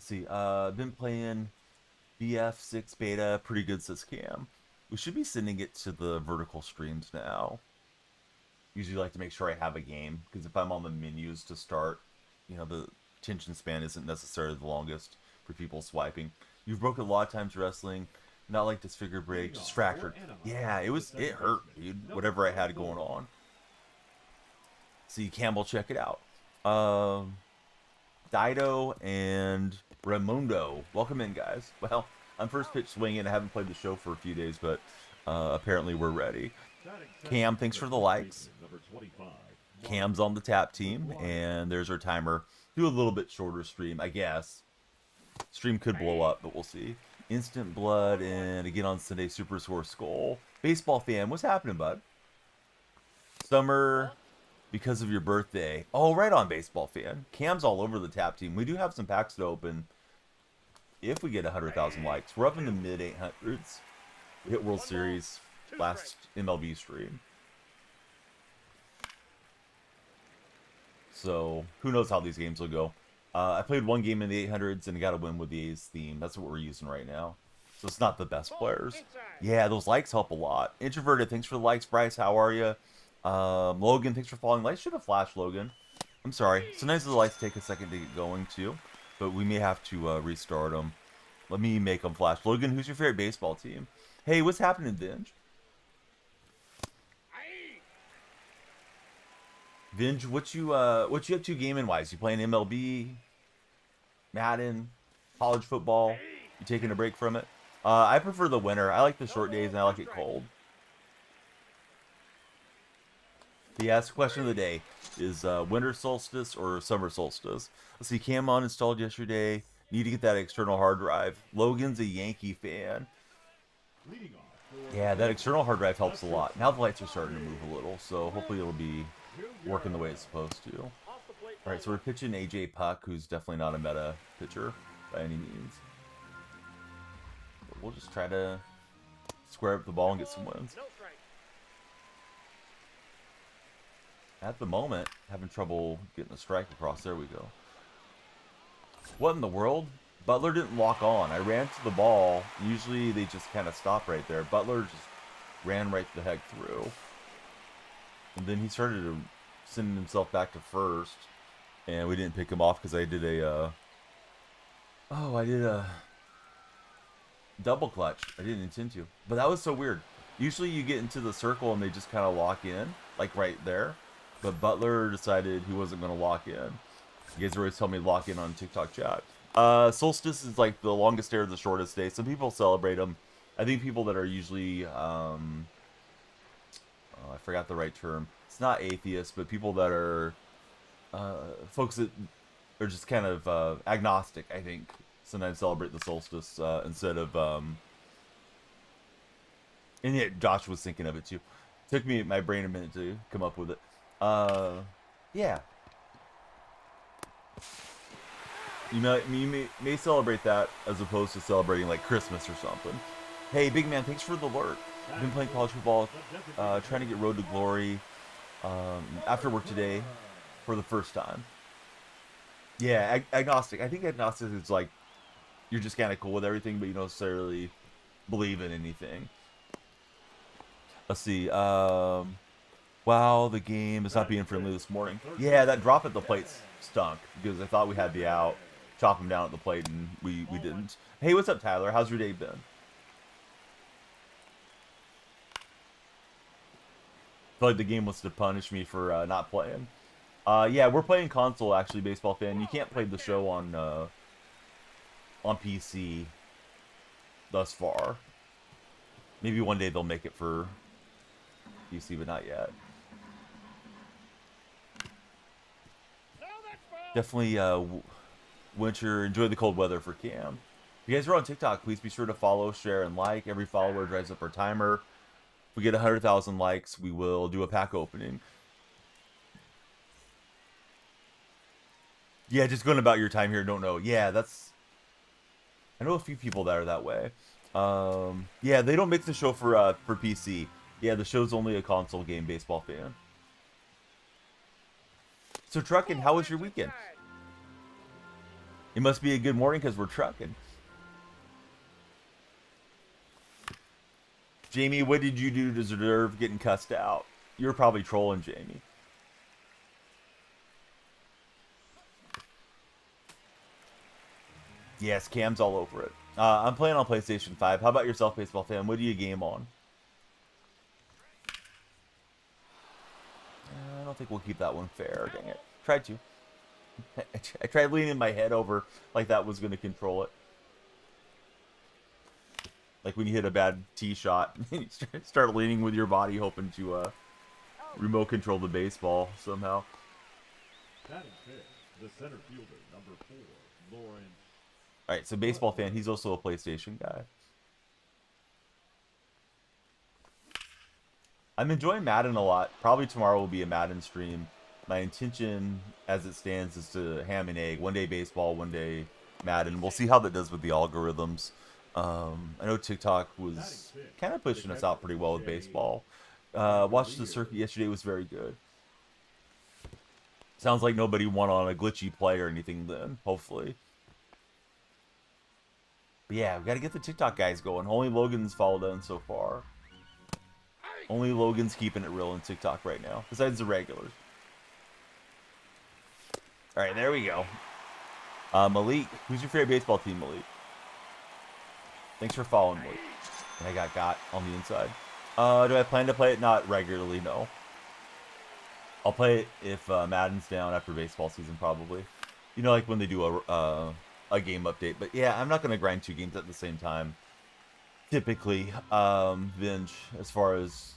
see. Been playing BF6 beta. Pretty good, says Cam. We should be sending it to the vertical streams now. Usually like to make sure I have a game, because if I'm on the menus to start, the attention span isn't necessarily the longest for people swiping. You've broken a lot of times wrestling. Not like disfigured break, just fractured. Yeah, it hurt, dude. Whatever I had going on. See, Campbell, check it out. Dido and Raimundo. Welcome in, guys. Well, I'm first pitch swinging. I haven't played the show for a few days, but apparently we're ready. Cam, thanks for the likes. Cam's on the tap team, and there's our timer. Do a little bit shorter stream, I guess. Stream could blow up, but we'll see. Instant Blood, and again on Sunday, Super Score Skull. Baseball fan, what's happening, bud? Summer, because of your birthday. Oh, right on, baseball fan. Cam's all over the tap team. We do have some packs to open if we get 100,000 likes. We're up in the mid 800s. We hit World Series last MLB stream. So, who knows how these games will go. I played one game in the 800s and got a win with the A's theme. That's what we're using right now. So it's not the best players. Yeah, those likes help a lot. Introverted, thanks for the likes. Bryce, how are you? Logan, thanks for following. Lights should have flashed, Logan. I'm sorry. Sometimes the lights take a second to get going, too. But we may have to restart them. Let me make them flash. Logan, who's your favorite baseball team? Hey, what's happening, Vinge? Vinge, what you up to gaming wise? You playing MLB, Madden, college football? You taking a break from it? I prefer the winter. I like the short days and I like it cold. The ask question of the day is winter solstice or summer solstice. Let's see. Cam on installed yesterday. Need to get that external hard drive. Logan's a Yankee fan. Yeah, that external hard drive helps a lot. Now the lights are starting to move a little, so hopefully it'll be working the way it's supposed to. Alright, so we're pitching AJ Puck, who's definitely not a meta pitcher by any means. But we'll just try to square up the ball and get some wins. At the moment, having trouble getting a strike across. There we go. What in the world? Butler didn't lock on. I ran to the ball. Usually they just kind of stop right there. Butler just ran right the heck through. And then he started to send himself back to first. And we didn't pick him off because I did a... I did a double clutch. I didn't intend to. But that was so weird. Usually you get into the circle and they just kind of lock in. Like right there. But Butler decided he wasn't going to lock in. You guys always tell me to lock in on TikTok chat. Solstice is like the longest day or the shortest day. Some people celebrate them. I think people that are usually, I forgot the right term. It's not atheists, but people that are, folks that are just kind of agnostic, I think, sometimes celebrate the solstice instead of, and yet Josh was thinking of it too. Took me my brain a minute to come up with it. Yeah. You may celebrate that as opposed to celebrating like Christmas or something. Hey, big man, thanks for the alert. I've been playing college football, trying to get Road to Glory after work today for the first time. Yeah, agnostic. I think agnostic is like you're just kind of cool with everything, but you don't necessarily believe in anything. Let's see. Wow, the game is not being friendly this morning. Yeah, that drop at the plate stunk because I thought we had the out. Chop him down at the plate, and we didn't. Hey, what's up, Tyler? How's your day been? I feel like the game wants to punish me for not playing. Yeah, we're playing console, actually, baseball fan. You can't play the show on PC thus far. Maybe one day they'll make it for PC, but not yet. Definitely winter. Enjoy the cold weather for Cam. If you guys are on TikTok, please be sure to follow, share, and like. Every follower drives up our timer. If we get 100,000 likes, we will do a pack opening. Yeah, just going about your time here. Don't know. Yeah, that's... I know a few people that are that way. Yeah, they don't make the show for PC. Yeah, the show's only a console game, baseball fan. So, Truckin', how was your weekend? It must be a good morning because we're trucking. Jamie, what did you do to deserve getting cussed out? You're probably trolling, Jamie. Yes, Cam's all over it. I'm playing on PlayStation 5. How about yourself, baseball fan? What do you game on? I don't think we'll keep that one fair. Dang it. Tried to. I tried leaning my head over like that was going to control it. Like when you hit a bad tee shot, you start leaning with your body, hoping to remote control the baseball somehow. The center fielder, number 4, Lauren. All right, so baseball fan, he's also a PlayStation guy. I'm enjoying Madden a lot. Probably tomorrow will be a Madden stream. My intention, as it stands, is to ham and egg. One day baseball, one day Madden. We'll see how that does with the algorithms. I know TikTok was kind of pushing us out pretty well with baseball. Watched the circuit yesterday. It was very good. Sounds like nobody won on a glitchy play or anything then, hopefully. But yeah, we got to get the TikTok guys going. Only Logan's followed in so far. Only Logan's keeping it real in TikTok right now, besides the regulars. All right, there we go. Malik, who's your favorite baseball team, Malik? Thanks for following, Malik. And I got on the inside. Do I plan to play it? Not regularly, no. I'll play it if Madden's down after baseball season, probably. You know, like when they do a game update. But yeah, I'm not going to grind 2 games at the same time. Typically, Vinge, as far as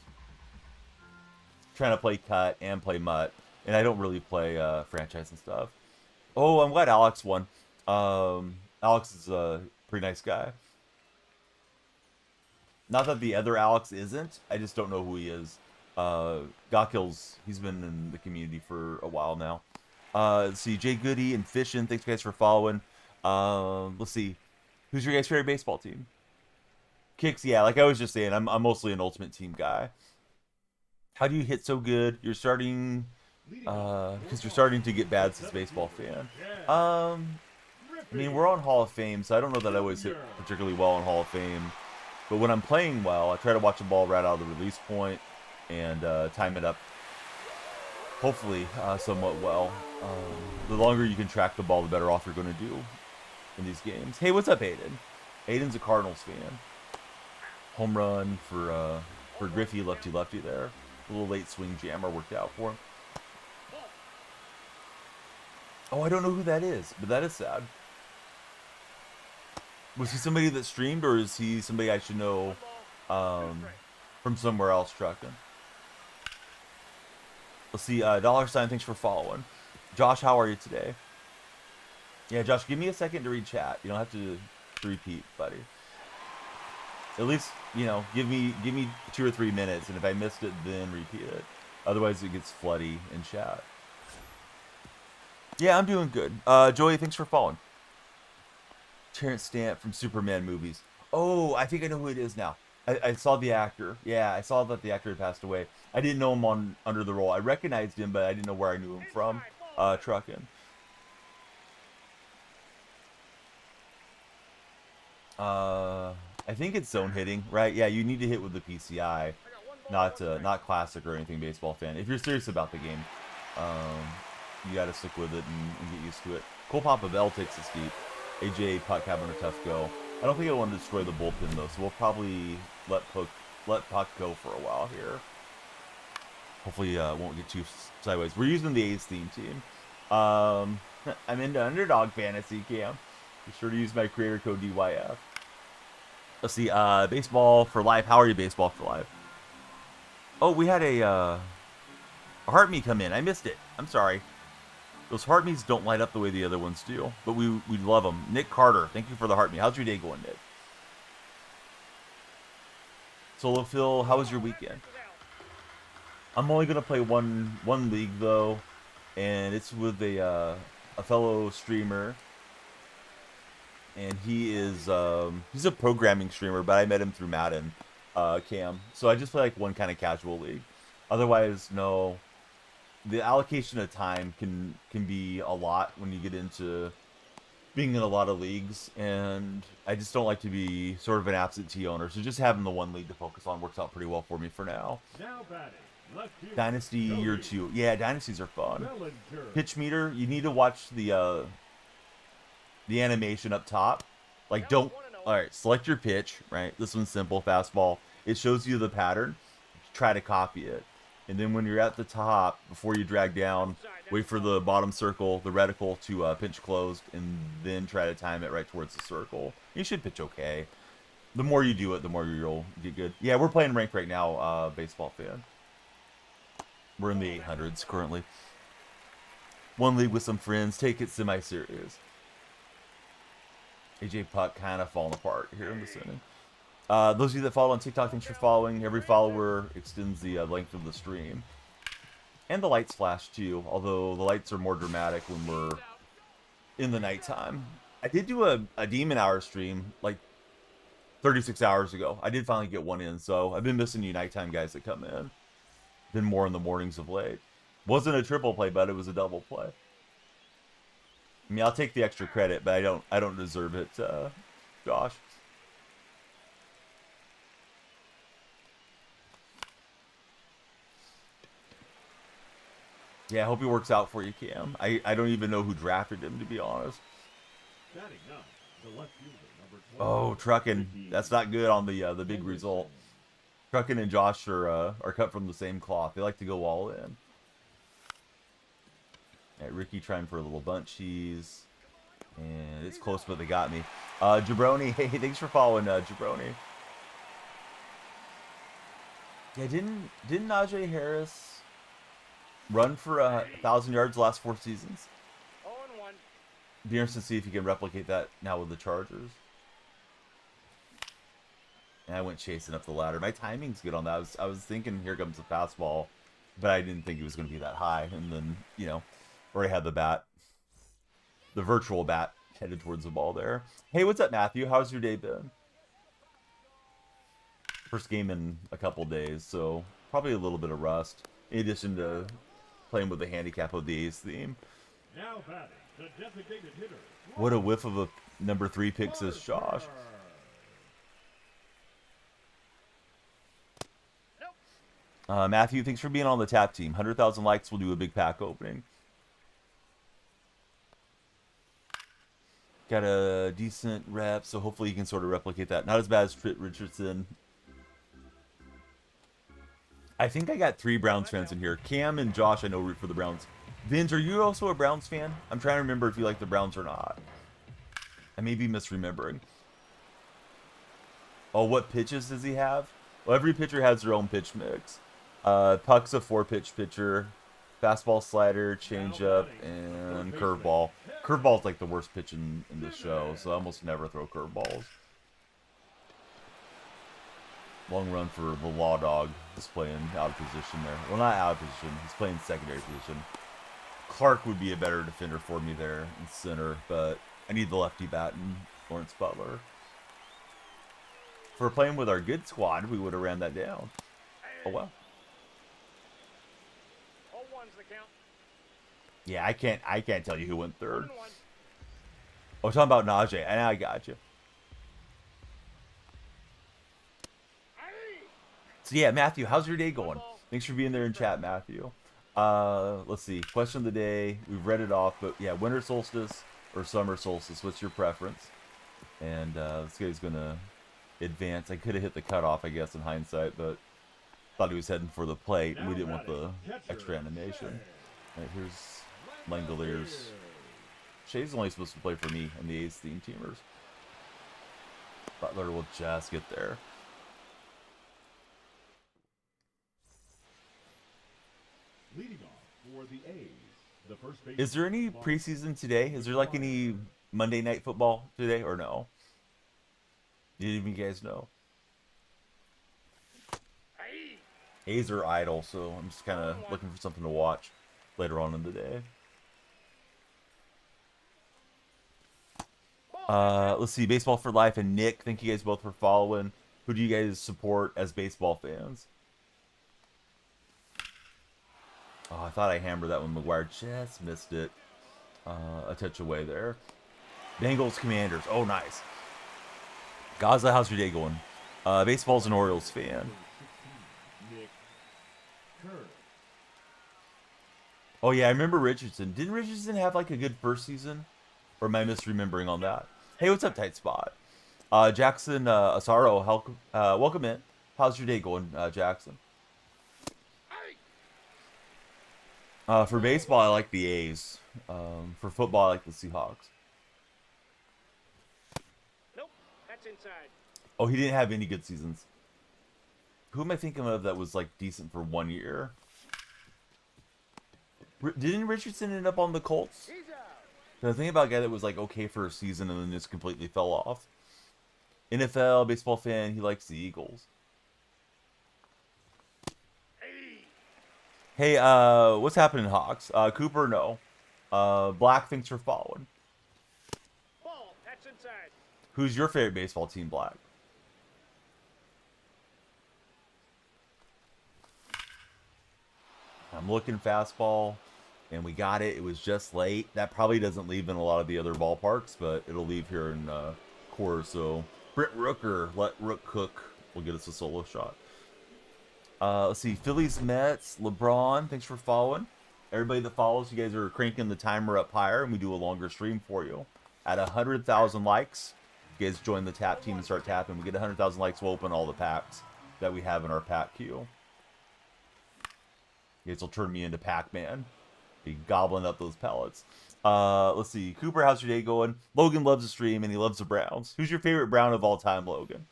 trying to play cut and play mutt. And I don't really play franchise and stuff. Oh, I'm glad Alex won. Alex is a pretty nice guy. Not that the other Alex isn't. I just don't know who he is. Gawkill's, he's been in the community for a while now. Let's see, Jay Goody and Fishin', thanks guys for following. Let's see, who's your guys' favorite baseball team? Kicks, yeah, like I was just saying, I'm mostly an Ultimate Team guy. How do you hit so good? You're starting, because you're starting to get bad since baseball fan. I mean, we're on Hall of Fame, so I don't know that I always hit particularly well on Hall of Fame. But when I'm playing well, I try to watch the ball right out of the release point and time it up, hopefully, somewhat well. The longer you can track the ball, the better off you're going to do in these games. Hey, what's up, Aiden? Aiden's a Cardinals fan. Home run for Griffey, lefty there. A little late swing jammer worked out for him. Oh, I don't know who that is, but that is sad. Was he somebody that streamed, or is he somebody I should know from somewhere else trucking? Let's see, $, thanks for following. Josh, how are you today? Yeah, Josh, give me a second to read chat. You don't have to repeat, buddy. At least, you know, give me 2 or 3 minutes, and if I missed it, then repeat it. Otherwise, it gets floody in chat. Yeah, I'm doing good. Joey, thanks for following. Terrence Stamp from Superman movies. Oh, I think I know who it is now. I saw the actor. Yeah, I saw that the actor had passed away. I didn't know him on Under the Roll. I recognized him, but I didn't know where I knew him from. Trucking. I think it's zone hitting, right? Yeah, you need to hit with the PCI, not classic or anything, baseball fan. If you're serious about the game, you got to stick with it and get used to it. Cole Papa Bell takes a steep. AJ, Puck having a tough go. I don't think I want to destroy the bullpen, though, so we'll probably let Puck go for a while here. Hopefully won't get too sideways. We're using the A's theme team. I'm into Underdog Fantasy, Cam. Be sure to use my creator code DYF. Let's see, Baseball for Life. How are you, Baseball for Life? Oh, we had a heart me come in. I missed it. I'm sorry. Those heart me's don't light up the way the other ones do, but we love them. Nick Carter, thank you for the heart me. How's your day going, Nick? Solo Phil, how was your weekend? I'm only gonna play one league though, and it's with a fellow streamer, and he is he's a programming streamer, but I met him through Madden, Cam. So I just play like one kind of casual league. Otherwise, no. The allocation of time can be a lot when you get into being in a lot of leagues, and I just don't like to be sort of an absentee owner. So just having the one league to focus on works out pretty well for me for now. Now batting, left fielder, Dynasty year Cody 2. Yeah, dynasties are fun. Bellinger. Pitch meter, you need to watch the animation up top. Like, don't. All right, select your pitch. Right, this one's simple, fastball. It shows you the pattern. Try to copy it, and then when you're at the top, before you drag down, wait for the bottom circle, the reticle, to pitch closed, and then try to time it right towards the circle. You should pitch okay. The more you do it, the more you'll get good. Yeah, we're playing ranked right now, baseball fan. We're in the 800s currently. One league with some friends. Take it semi-serious. AJ Puck kind of falling apart here in this inning. Those of you that follow on TikTok, thanks for following. Every follower extends the length of the stream. And the lights flash too, although the lights are more dramatic when we're in the nighttime. I did do a Demon Hour stream like 36 hours ago. I did finally get one in, so I've been missing you nighttime guys that come in. Been more in the mornings of late. Wasn't a triple play, but it was a double play. I mean, I'll take the extra credit, but I don't deserve it, Josh. Yeah, I hope he works out for you, Cam. I don't even know who drafted him, to be honest. Oh, Truckin'. That's not good on the big result. Truckin' and Josh are cut from the same cloth. They like to go all in. All right, Ricky trying for a little bunt cheese. And it's close, but they got me. Jabroni, hey, thanks for following, Jabroni. Yeah, didn't Najee Harris run for 1,000 yards the last 4 seasons? Be interested to see if you can replicate that now with the Chargers. And I went chasing up the ladder. My timing's good on that. I was thinking here comes the fastball, but I didn't think it was going to be that high. And then, you know, already had the bat, the virtual bat, headed towards the ball there. Hey, what's up, Matthew? How's your day been? First game in a couple days, so probably a little bit of rust. In addition to playing with the handicap of the A's theme. Now batting, the designated hitter. What a whiff of a number 3 pick, says Josh. Matthew, thanks for being on the tap team. 100,000 likes, we'll do a big pack opening. Got a decent rep, so hopefully you can sort of replicate that. Not as bad as Tritt Richardson. I think I got 3 Browns fans in here. Cam and Josh, I know, root for the Browns. Vince, are you also a Browns fan? I'm trying to remember if you like the Browns or not. I may be misremembering. Oh, what pitches does he have? Well, every pitcher has their own pitch mix. Puck's a 4-pitch pitcher. Fastball, slider, changeup, and curveball. Curveball's like the worst pitch in this show, so I almost never throw curveballs. Long run for the Law Dog. He's playing out of position there. Well, not out of position. He's playing secondary position. Clark would be a better defender for me there in center, but I need the lefty bat and Lawrence Butler. If we're playing with our good squad, we would have ran that down. Oh, well. Yeah, I can't tell you who went third. Oh, talking about Najee. And I got you. So yeah, Matthew, how's your day going? Thanks for being there in chat, Matthew. Let's see. Question of the day. We've read it off, but yeah, winter solstice or summer solstice. What's your preference? And this guy's gonna advance. I could have hit the cutoff, I guess, in hindsight, but thought he was heading for the plate, and we didn't want the extra animation. All right, here's Langoliers. Shay's only supposed to play for me and the A's theme teamers. Butler will just get there. Leading off for the A's, the first base. Is there any preseason today? Is there like any Monday Night Football today or no? Did any of you guys know? A's are idle, so I'm just kind of looking for something to watch later on in the day. Let's see, Baseball for Life and Nick, thank you guys both for following. Who do you guys support as baseball fans? Oh, I thought I hammered that one. McGuire just missed it. A touch away there. Bengals Commanders. Oh, nice. Gaza, how's your day going? Baseball's an Orioles fan. Nick Kerr. Oh, yeah, I remember Richardson. Didn't Richardson have like a good first season? Or am I misremembering on that? Hey, what's up, Tight Spot? Jackson Asaro, welcome in. How's your day going, Jackson? For baseball, I like the A's. For football, I like the Seahawks. Nope, that's inside. Oh, he didn't have any good seasons. Who am I thinking of that was like decent for 1 year? Didn't Richardson end up on the Colts? He's out. The thing about a guy that was like okay for a season and then just completely fell off. NFL baseball fan, he likes the Eagles. Hey, what's happening, Hawks? Cooper, no. Black, thanks for following. Ball, that's inside. Who's your favorite baseball team, Black? I'm looking fastball, and we got it. It was just late. That probably doesn't leave in a lot of the other ballparks, but it'll leave here in Coors. So Brent Rooker, let Rook cook. Will get us a solo shot. Let's see, Phillies, Mets, LeBron. Thanks for following. Everybody that follows, you guys are cranking the timer up higher, and we do a longer stream for you. At 100,000 likes, you guys join the tap team and start tapping. We get 100,000 likes, we'll open all the packs that we have in our pack queue. You guys will turn me into Pac-Man. Be gobbling up those pellets. Let's see. Cooper, how's your day going? Logan loves the stream, and he loves the Browns. Who's your favorite Brown of all time, Logan?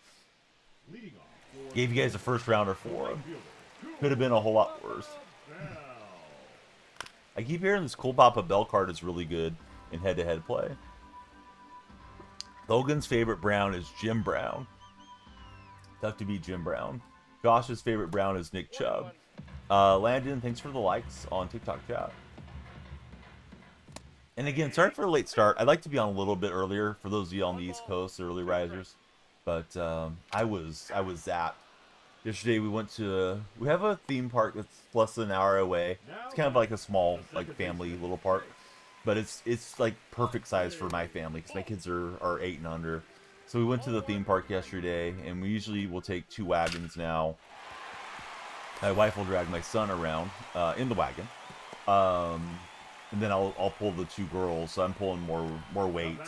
Leading off for Gave you guys a first rounder for him. Could have been a whole lot worse. I keep hearing this Cool Papa Bell card is really good in head-to-head play. Logan's favorite Brown is Jim Brown. Tough to beat Jim Brown. Josh's favorite Brown is Nick Chubb. Landon, thanks for the likes on TikTok chat. And again, sorry for a late start. I'd like to be on a little bit earlier for those of you on the East Coast, the early risers. But I was zapped. Yesterday we have a theme park that's less than an hour away. It's kind of like a small like family little park, but it's like perfect size for my family because my kids are 8 and under. So we went to the theme park yesterday, and we usually will take 2 wagons now. My wife will drag my son around in the wagon, and then I'll pull the 2 girls. So I'm pulling more weight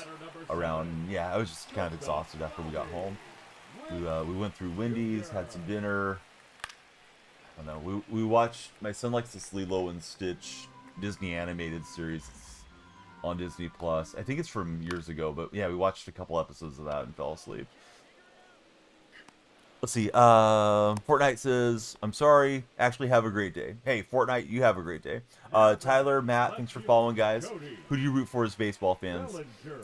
around. Yeah, I was just kind of exhausted after we got home. We went through Wendy's, had some dinner. I don't know. We watched. My son likes this Lilo and Stitch Disney animated series on Disney Plus. I think it's from years ago, but yeah, we watched a couple episodes of that and fell asleep. Let's see. Fortnite says, "I'm sorry. Actually, have a great day." Hey, Fortnite, you have a great day. Tyler, Matt, thanks for following, guys. Who do you root for as baseball fans?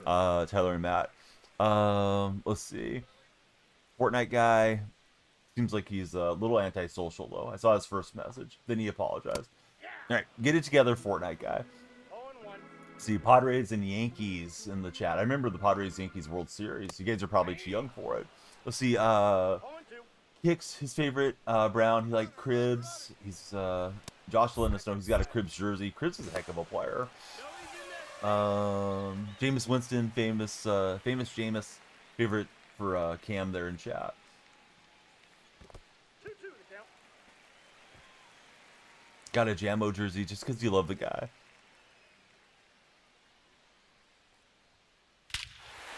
Tyler and Matt. Let's see. Fortnite guy seems like he's a little antisocial though. I saw his first message. Then he apologized. All right, get it together, Fortnite guy. 0-1. See, Padres and Yankees in the chat. I remember the Padres-Yankees World Series. You guys are probably too young for it. Let's see. 0-2. Hicks, his favorite Brown. He liked Cribs. He's Josh letting us know he's got a Cribs jersey. Cribs is a heck of a player. Jameis Winston, famous Jameis, favorite for Cam there in chat. 2-2 to count. Got a Jammo jersey just because you love the guy.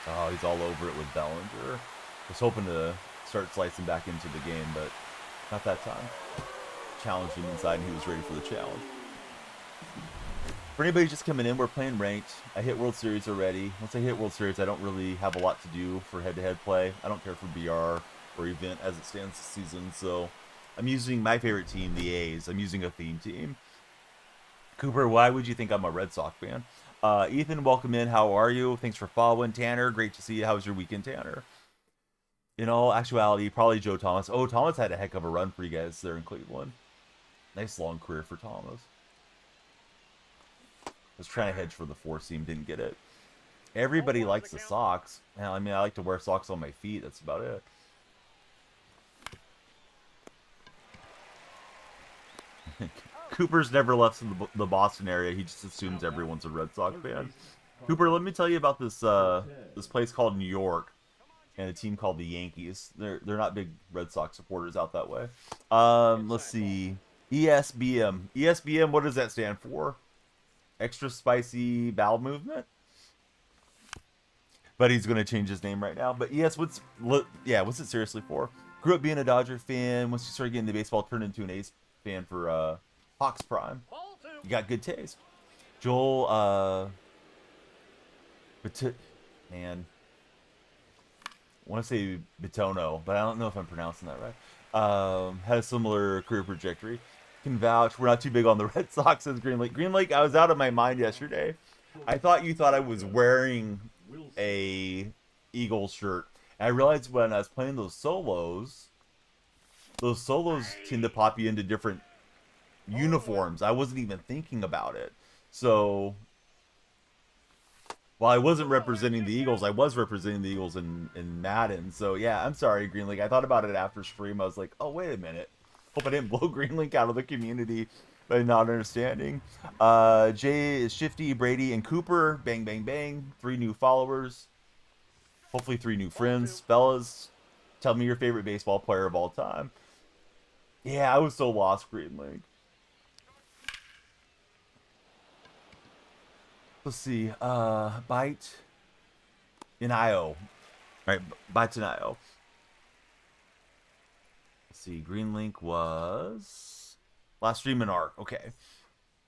Oh, he's all over it with Bellinger. Was hoping to start slicing back into the game, but not that time. Challenged him inside, and he was ready for the challenge. For anybody just coming in, we're playing ranked. I hit World Series already. Once I hit World Series, I don't really have a lot to do for head-to-head play. I don't care for BR or event as it stands this season, so I'm using my favorite team, the A's. I'm using a theme team. Cooper, why would you think I'm a Red Sox fan? Ethan, welcome in. How are you? Thanks for following. Tanner, great to see you. How was your weekend, Tanner? In all actuality, probably Joe Thomas. Oh, Thomas had a heck of a run for you guys there in Cleveland. Nice long career for Thomas. Was trying to hedge for the 4-seam, didn't get it. Everybody likes the socks. Hell, I mean, I like to wear socks on my feet. That's about it. Cooper's never left the Boston area. He just assumes everyone's a Red Sox fan. Cooper, let me tell you about this place called New York and a team called the Yankees. They're not big Red Sox supporters out that way. Let's see. ESBM. ESBM, what does that stand for? Extra spicy bowel movement? But he's gonna change his name right now. But yes, what's it seriously for? Grew up being a Dodger fan. Once you started getting into baseball, turned into an A's fan for Hawks Prime. Ball two. You got good taste. Joel, man, I want to say Bitono, but I don't know if I'm pronouncing that right. Had a similar career trajectory. Can vouch. We're not too big on the Red Sox as Green Lake. Green Lake, I was out of my mind yesterday. I thought you thought I was wearing a Eagles shirt. And I realized when I was playing those solos tend to pop you into different uniforms. I wasn't even thinking about it. So while I wasn't representing the Eagles, I was representing the Eagles in Madden. So yeah, I'm sorry, Green Link. I thought about it after stream. I was like, oh, wait a minute. Hope I didn't blow Green Link out of the community by not understanding. Jay is Shifty, Brady, and Cooper. Bang, bang, bang. 3 new followers. Hopefully 3 new friends. Fellas, tell me your favorite baseball player of all time. Yeah, I was so lost, Green Link. Let's see. Bite in IO. All right, Bites in IO. Let's see. Green Link was last stream in ARC. Okay.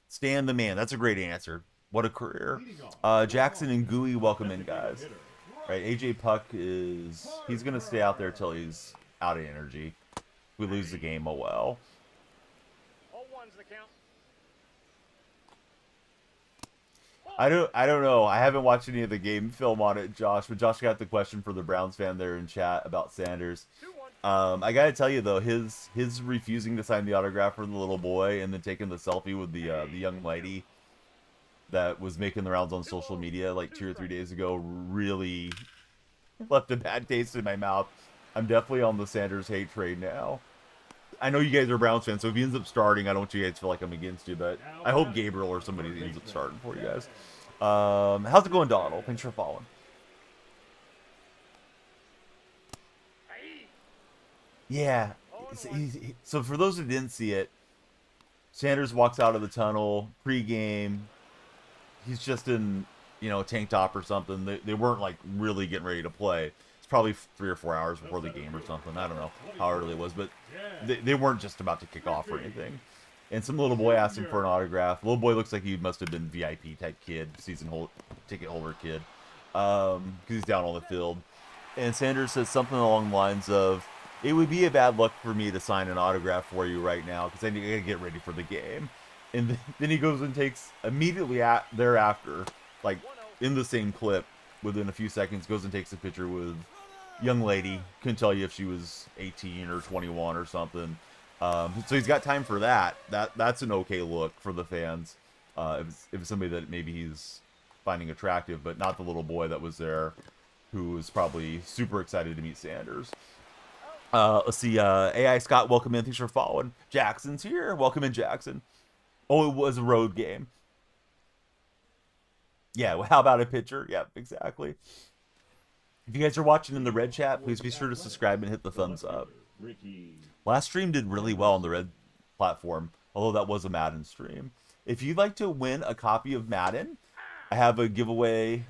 Stan the man. That's a great answer. What a career. Jackson and Gooey, welcome in, guys. All right, AJ Puck he's gonna stay out there till he's out of energy. If we lose the game, oh well. All one's the count. I don't know. I haven't watched any of the game film on it, Josh. But Josh got the question for the Browns fan there in chat about Sanders. 2-1. I gotta tell you though, his refusing to sign the autograph for the little boy and then taking the selfie with the young lady that was making the rounds on social media like 2 or 3 days ago really left a bad taste in my mouth. I'm definitely on the Sanders hate trade now. I know you guys are Browns fans, so if he ends up starting, I don't want you guys to feel like I'm against you, but I hope Gabriel or somebody ends up starting for you guys. How's it going, Donald? Thanks for following. Yeah. So for those who didn't see it, Sanders walks out of the tunnel pre-game. He's just in, tank top or something. They weren't like really getting ready to play. It's probably 3 or 4 hours before the game or something. I don't know how early it was, but they weren't just about to kick off or anything. And some little boy asked him for an autograph. The little boy looks like he must have been VIP type kid, ticket holder kid, because he's down on the field. And Sanders says something along the lines of, "It would be a bad luck for me to sign an autograph for you right now because I need to get ready for the game." And then he goes and takes immediately thereafter, like in the same clip, within a few seconds, goes and takes a picture with young lady. Couldn't tell you if she was 18 or 21 or something. So he's got time for that. That's an okay look for the fans. If it's somebody that maybe he's finding attractive, but not the little boy that was there, who was probably super excited to meet Sanders. Let's see. AI Scott, welcome in. Thanks for following. Jackson's here. Welcome in, Jackson. Oh, it was a road game. Yeah, well, how about a pitcher? Yeah, exactly. If you guys are watching in the red chat, please be sure to subscribe and hit the thumbs up. Last stream did really well on the red platform, although that was a Madden stream. If you'd like to win a copy of Madden, I have a giveaway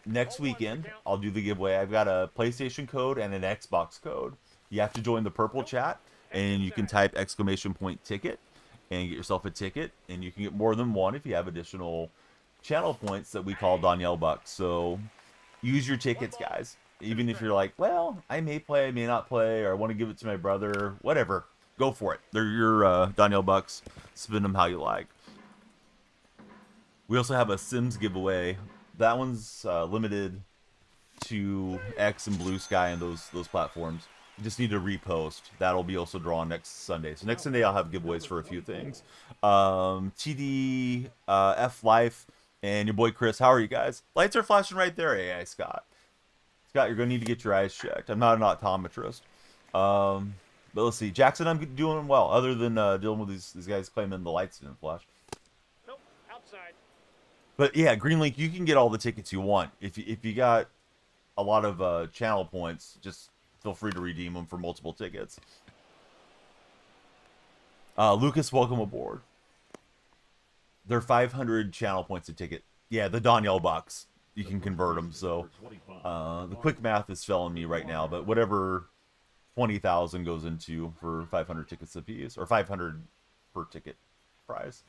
next weekend. I'll do the giveaway. I've got a PlayStation code and an Xbox code. You have to join the purple chat, and you can type !ticket and get yourself a ticket, and you can get more than one if you have additional channel points that we call Danielle Bucks. So use your tickets, guys. Even if you're like, well, I may play, I may not play, or I want to give it to my brother, whatever. Go for it. They're your Danielle Bucks. Spend them how you like. We also have a Sims giveaway. That one's limited to X and Blue Sky and those platforms. You just need to repost. That'll be also drawn next Sunday. So next Sunday I'll have giveaways for a few things. TD, F Life, and your boy Chris. How are you guys? Lights are flashing right there, AI Scott. Scott, you're going to need to get your eyes checked. I'm not an optometrist. But let's see. Jackson, I'm doing well, other than dealing with these guys claiming the lights didn't flash. Nope, outside. But yeah, Green Link, you can get all the tickets you want. If you got a lot of channel points, just feel free to redeem them for multiple tickets. Lucas, welcome aboard. They're 500 channel points a ticket. Yeah, the Danielle bucks. You can convert them. So the quick math is failing me right now, but whatever 20,000 goes into for 500 tickets apiece, or 500 per ticket prize.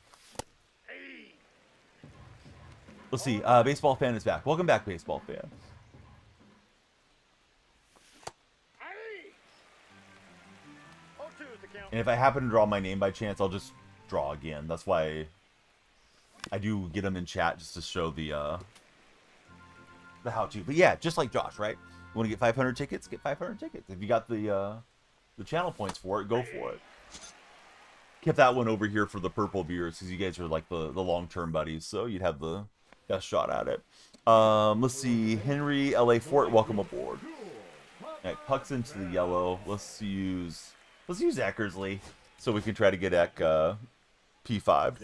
Let's see. Baseball fan is back. Welcome back, baseball fan. And if I happen to draw my name by chance, I'll just draw again. That's why I do get them in chat just to show the how-to. But yeah, just like Josh, right? You want to get 500 tickets? Get 500 tickets. If you got the channel points for it, go for it. Kept that one over here for the purple viewers because you guys are like the long-term buddies, so you'd have the best shot at it. Let's see. Henry LA Fort, welcome aboard. Right, pucks into the yellow. Let's use Eckersley so we can try to get Eck P5.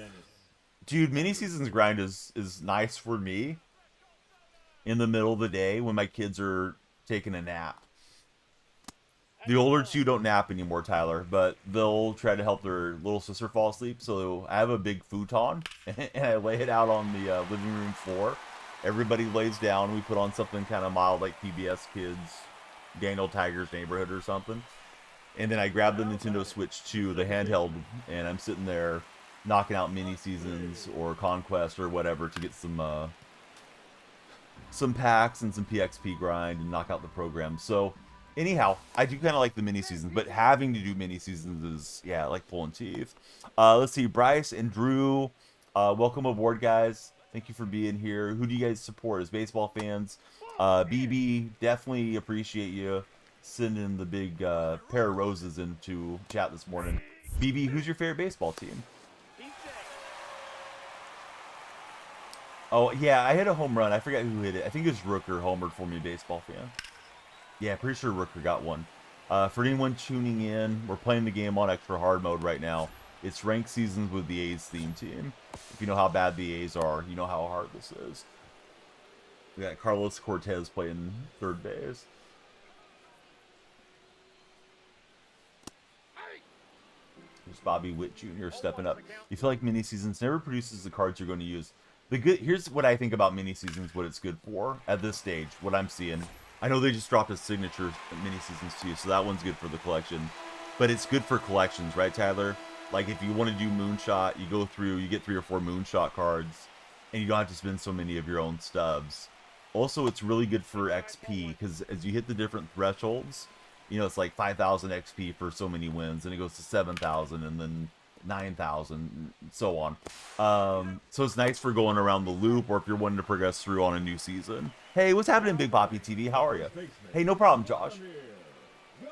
Dude, mini seasons grind is nice for me in the middle of the day when my kids are taking a nap. The older two don't nap anymore, Tyler, but they'll try to help their little sister fall asleep. So I have a big futon, and I lay it out on the living room floor. Everybody lays down. We put on something kind of mild like PBS Kids, Daniel Tiger's Neighborhood or something. And then I grab the Nintendo Switch 2, the handheld, and I'm sitting there knocking out mini seasons or Conquest or whatever to get some packs and some PXP grind and knock out the program. So anyhow, I do kind of like the mini seasons, but having to do mini seasons is, yeah, like pulling teeth. Let's see, Bryce and Drew, welcome aboard, guys. Thank you for being here. Who do you guys support as baseball fans? BB, definitely appreciate you sending the big pair of roses into chat this morning. BB, who's your favorite baseball team? Oh, yeah, I hit a home run. I forgot who hit it. I think it was Rooker homered for me, baseball fan. Yeah, pretty sure Rooker got one. For anyone tuning in, we're playing the game on extra hard mode right now. It's ranked seasons with the A's theme team. If you know how bad the A's are, you know how hard this is. We got Carlos Cortez playing third base. There's Bobby Witt Jr. stepping up. You feel like mini seasons never produces the cards you're going to use. Here's what I think about mini seasons, what it's good for at this stage, what I'm seeing. I know they just dropped a signature mini seasons too, so that one's good for the collection. But it's good for collections, right, Tyler? Like if you want to do Moonshot, you go through, you get 3 or 4 Moonshot cards, and you don't have to spend so many of your own stubs. Also, it's really good for XP, because as you hit the different thresholds, you know, it's like 5,000 XP for so many wins, and it goes to 7,000, and then 9,000, and so on. So it's nice for going around the loop, or if you're wanting to progress through on a new season. Hey, what's happening, Big Poppy TV? How are you? Hey, no problem, Josh.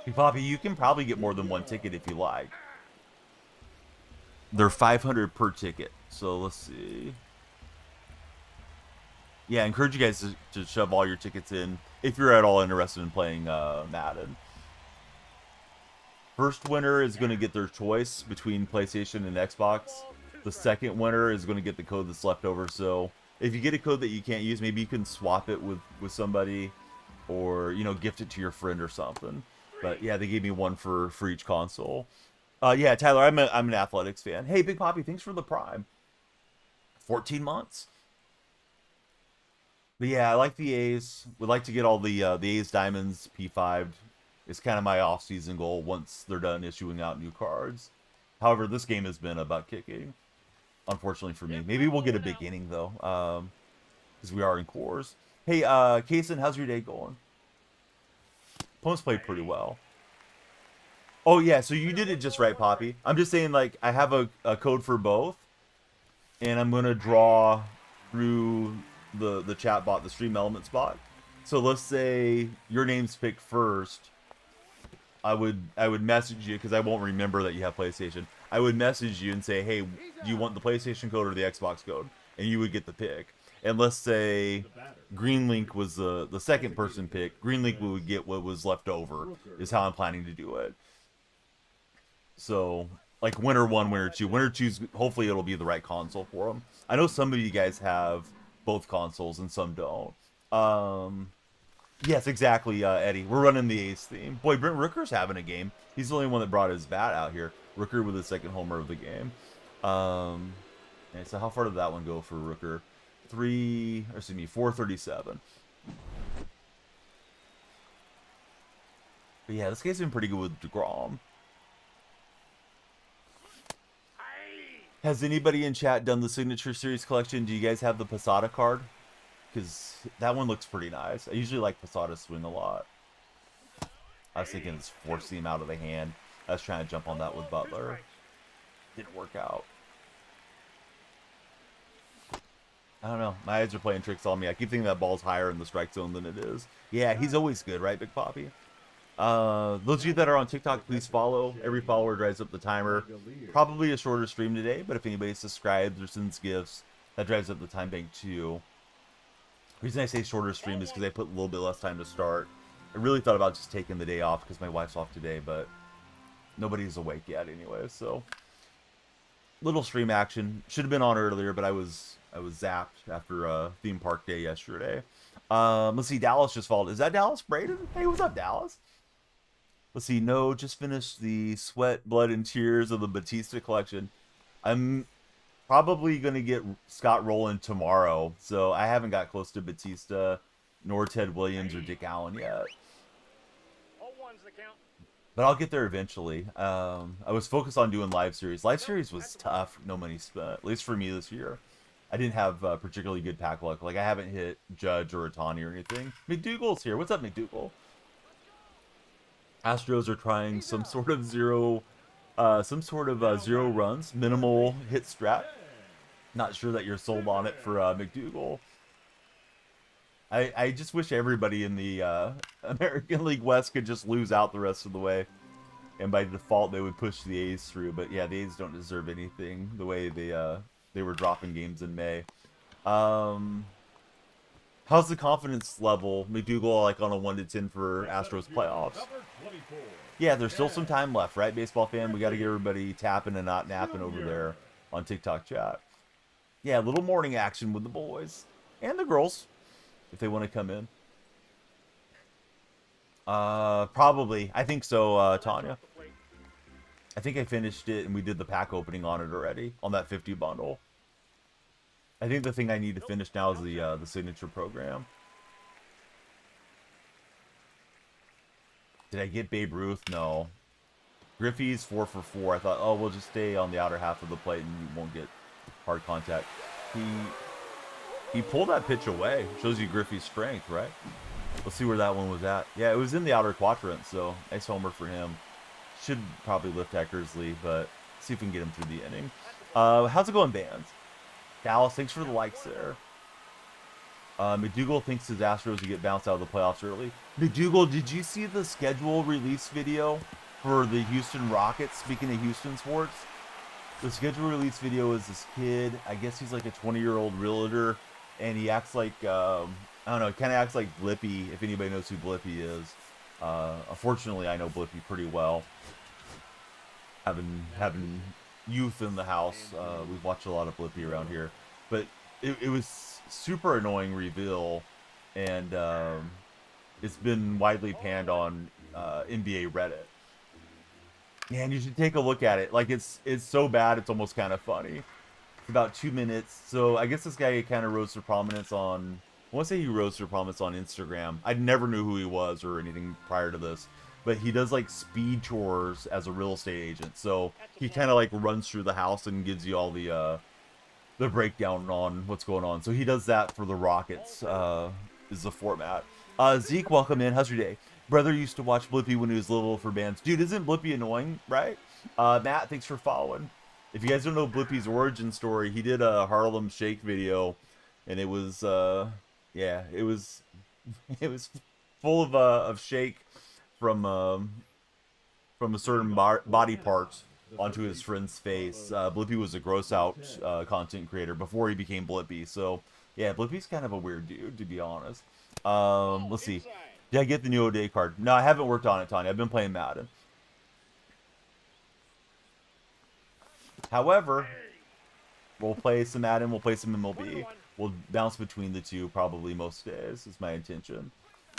Big Poppy, you can probably get more than one ticket if you like. They're 500 per ticket, so let's see. Yeah, I encourage you guys to shove all your tickets in if you're at all interested in playing Madden. First winner is going to get their choice between PlayStation and Xbox. The second winner is going to get the code that's left over. So if you get a code that you can't use, maybe you can swap it with somebody, or, you know, gift it to your friend or something. But yeah, they gave me one for each console. Yeah, Tyler, I'm an athletics fan. Hey, Big Poppy, thanks for the Prime. 14 months. But yeah, I like the A's. Would like to get all the A's Diamonds P5. It's kind of my off-season goal once they're done issuing out new cards. However, this game has been about kicking, unfortunately for me. Maybe we'll get a big inning, though, because we are in cores. Hey, Kaysen, how's your day going? Opponents played pretty well. Oh, yeah, so you did it just right, Poppy. I'm just saying, like, I have a code for both, and I'm going to draw through the chat bot, the Stream Elements bot. So let's say your name's picked first. I would message you, because I won't remember that you have PlayStation. I would message you and say, hey, do you want the PlayStation code or the Xbox code? And you would get the pick. And let's say Green Link was the second person pick. Green Link would get what was left over, is how I'm planning to do it. So, like winner 1, winner 2. Winner 2's, hopefully it'll be the right console for them. I know some of you guys have both consoles and some don't. Yes, exactly, Eddie. We're running the Ace theme. Boy, Brent Rooker's having a game. He's the only one that brought his bat out here. Rooker with his second homer of the game. Okay, so how far did that one go for Rooker? 437. But yeah, this guy's been pretty good with DeGrom. Has anybody in chat done the Signature Series collection? Do you guys have the Posada card? Because that one looks pretty nice. I usually like Posada swing a lot. I was thinking it's forcing him out of the hand. I was trying to jump on that with Butler. Didn't work out. I don't know. My eyes are playing tricks on me. I keep thinking that ball's higher in the strike zone than it is. Yeah, he's always good, right, Big Poppy? Those of you that are on TikTok, please follow. Every follower drives up the timer. Probably a shorter stream today, but if anybody subscribes or sends gifts, that drives up the time bank too. The reason I say shorter stream is because I put a little bit less time to start. I really thought about just taking the day off because my wife's off today, but nobody's awake yet anyway, so little stream action. Should have been on earlier, but I was zapped after theme park day yesterday. Let's see, Dallas just followed. Is that Dallas Braden? Hey, what's up, Dallas? Let's see, no, just finished the Sweat, Blood, and Tears of the Batista collection. I'm probably going to get Scott Rowland tomorrow, so I haven't got close to Batista, nor Ted Williams or Dick Allen yet. All ones that count. But I'll get there eventually. I was focused on doing live series. Live series was tough, no money spent, at least for me this year. I didn't have particularly good pack luck. Like, I haven't hit Judge or Otani or anything. McDougal's here. What's up, McDougal? Astros are trying some sort of zero runs, minimal hit strat. Not sure that you're sold on it for McDougal. I just wish everybody in the American League West could just lose out the rest of the way. And by default, they would push the A's through. But yeah, the A's don't deserve anything the way they were dropping games in May. How's the confidence level, McDougal, like on a 1 to 10 for Astros playoffs? Yeah, there's still some time left, right, baseball fan? We got to get everybody tapping and not napping over there on TikTok chat. Yeah, a little morning action with the boys and the girls, if they want to come in. Probably. I think so, Tanya. I think I finished it and we did the pack opening on it already, on that 50 bundle. I think the thing I need to finish now is the signature program. Did I get Babe Ruth? No. Griffey's 4 for 4. I thought, oh, we'll just stay on the outer half of the plate and you won't get hard contact. He pulled that pitch away. Shows you Griffey's strength, right? Let's see where that one was at. Yeah, it was in the outer quadrant, so nice homer for him. Should probably lift Eckersley, but see if we can get him through the inning. How's it going, Bands? Dallas, thanks for the likes there. McDougal thinks his Astros will get bounced out of the playoffs early. McDougal, did you see the schedule release video for the Houston Rockets? Speaking of Houston sports, the schedule release video is this kid. I guess he's like a 20-year-old realtor, and he acts like, I don't know, kind of acts like Blippi, if anybody knows who Blippi is. Unfortunately, I know Blippi pretty well. Having youth in the house, we've watched a lot of Blippi around here. But it was super annoying reveal, and it's been widely panned on NBA Reddit. Man, you should take a look at it. Like, it's so bad, it's almost kind of funny. It's about 2 minutes. So I guess this guy kind of rose to prominence on, I want to say he rose to prominence on Instagram. I never knew who he was or anything prior to this, but he does like speed chores as a real estate agent. So he kind of like runs through the house and gives you all the breakdown on what's going on. So he does that for the Rockets, is the format. Zeke, welcome in. How's your day? Brother used to watch Blippi when he was little for bands. Dude, isn't Blippi annoying, right? Matt, thanks for following. If you guys don't know Blippi's origin story, he did a Harlem Shake video, and it was, yeah, it was full of shake from a certain body part onto his friend's face. Blippi was a gross out content creator before he became Blippi. So yeah, Blippi's kind of a weird dude, to be honest. Let's see. Did I get the new O'Day card? No, I haven't worked on it, Tanya. I've been playing Madden. However, we'll play some Madden. We'll play some MLB. we'll bounce between the two probably most days is my intention.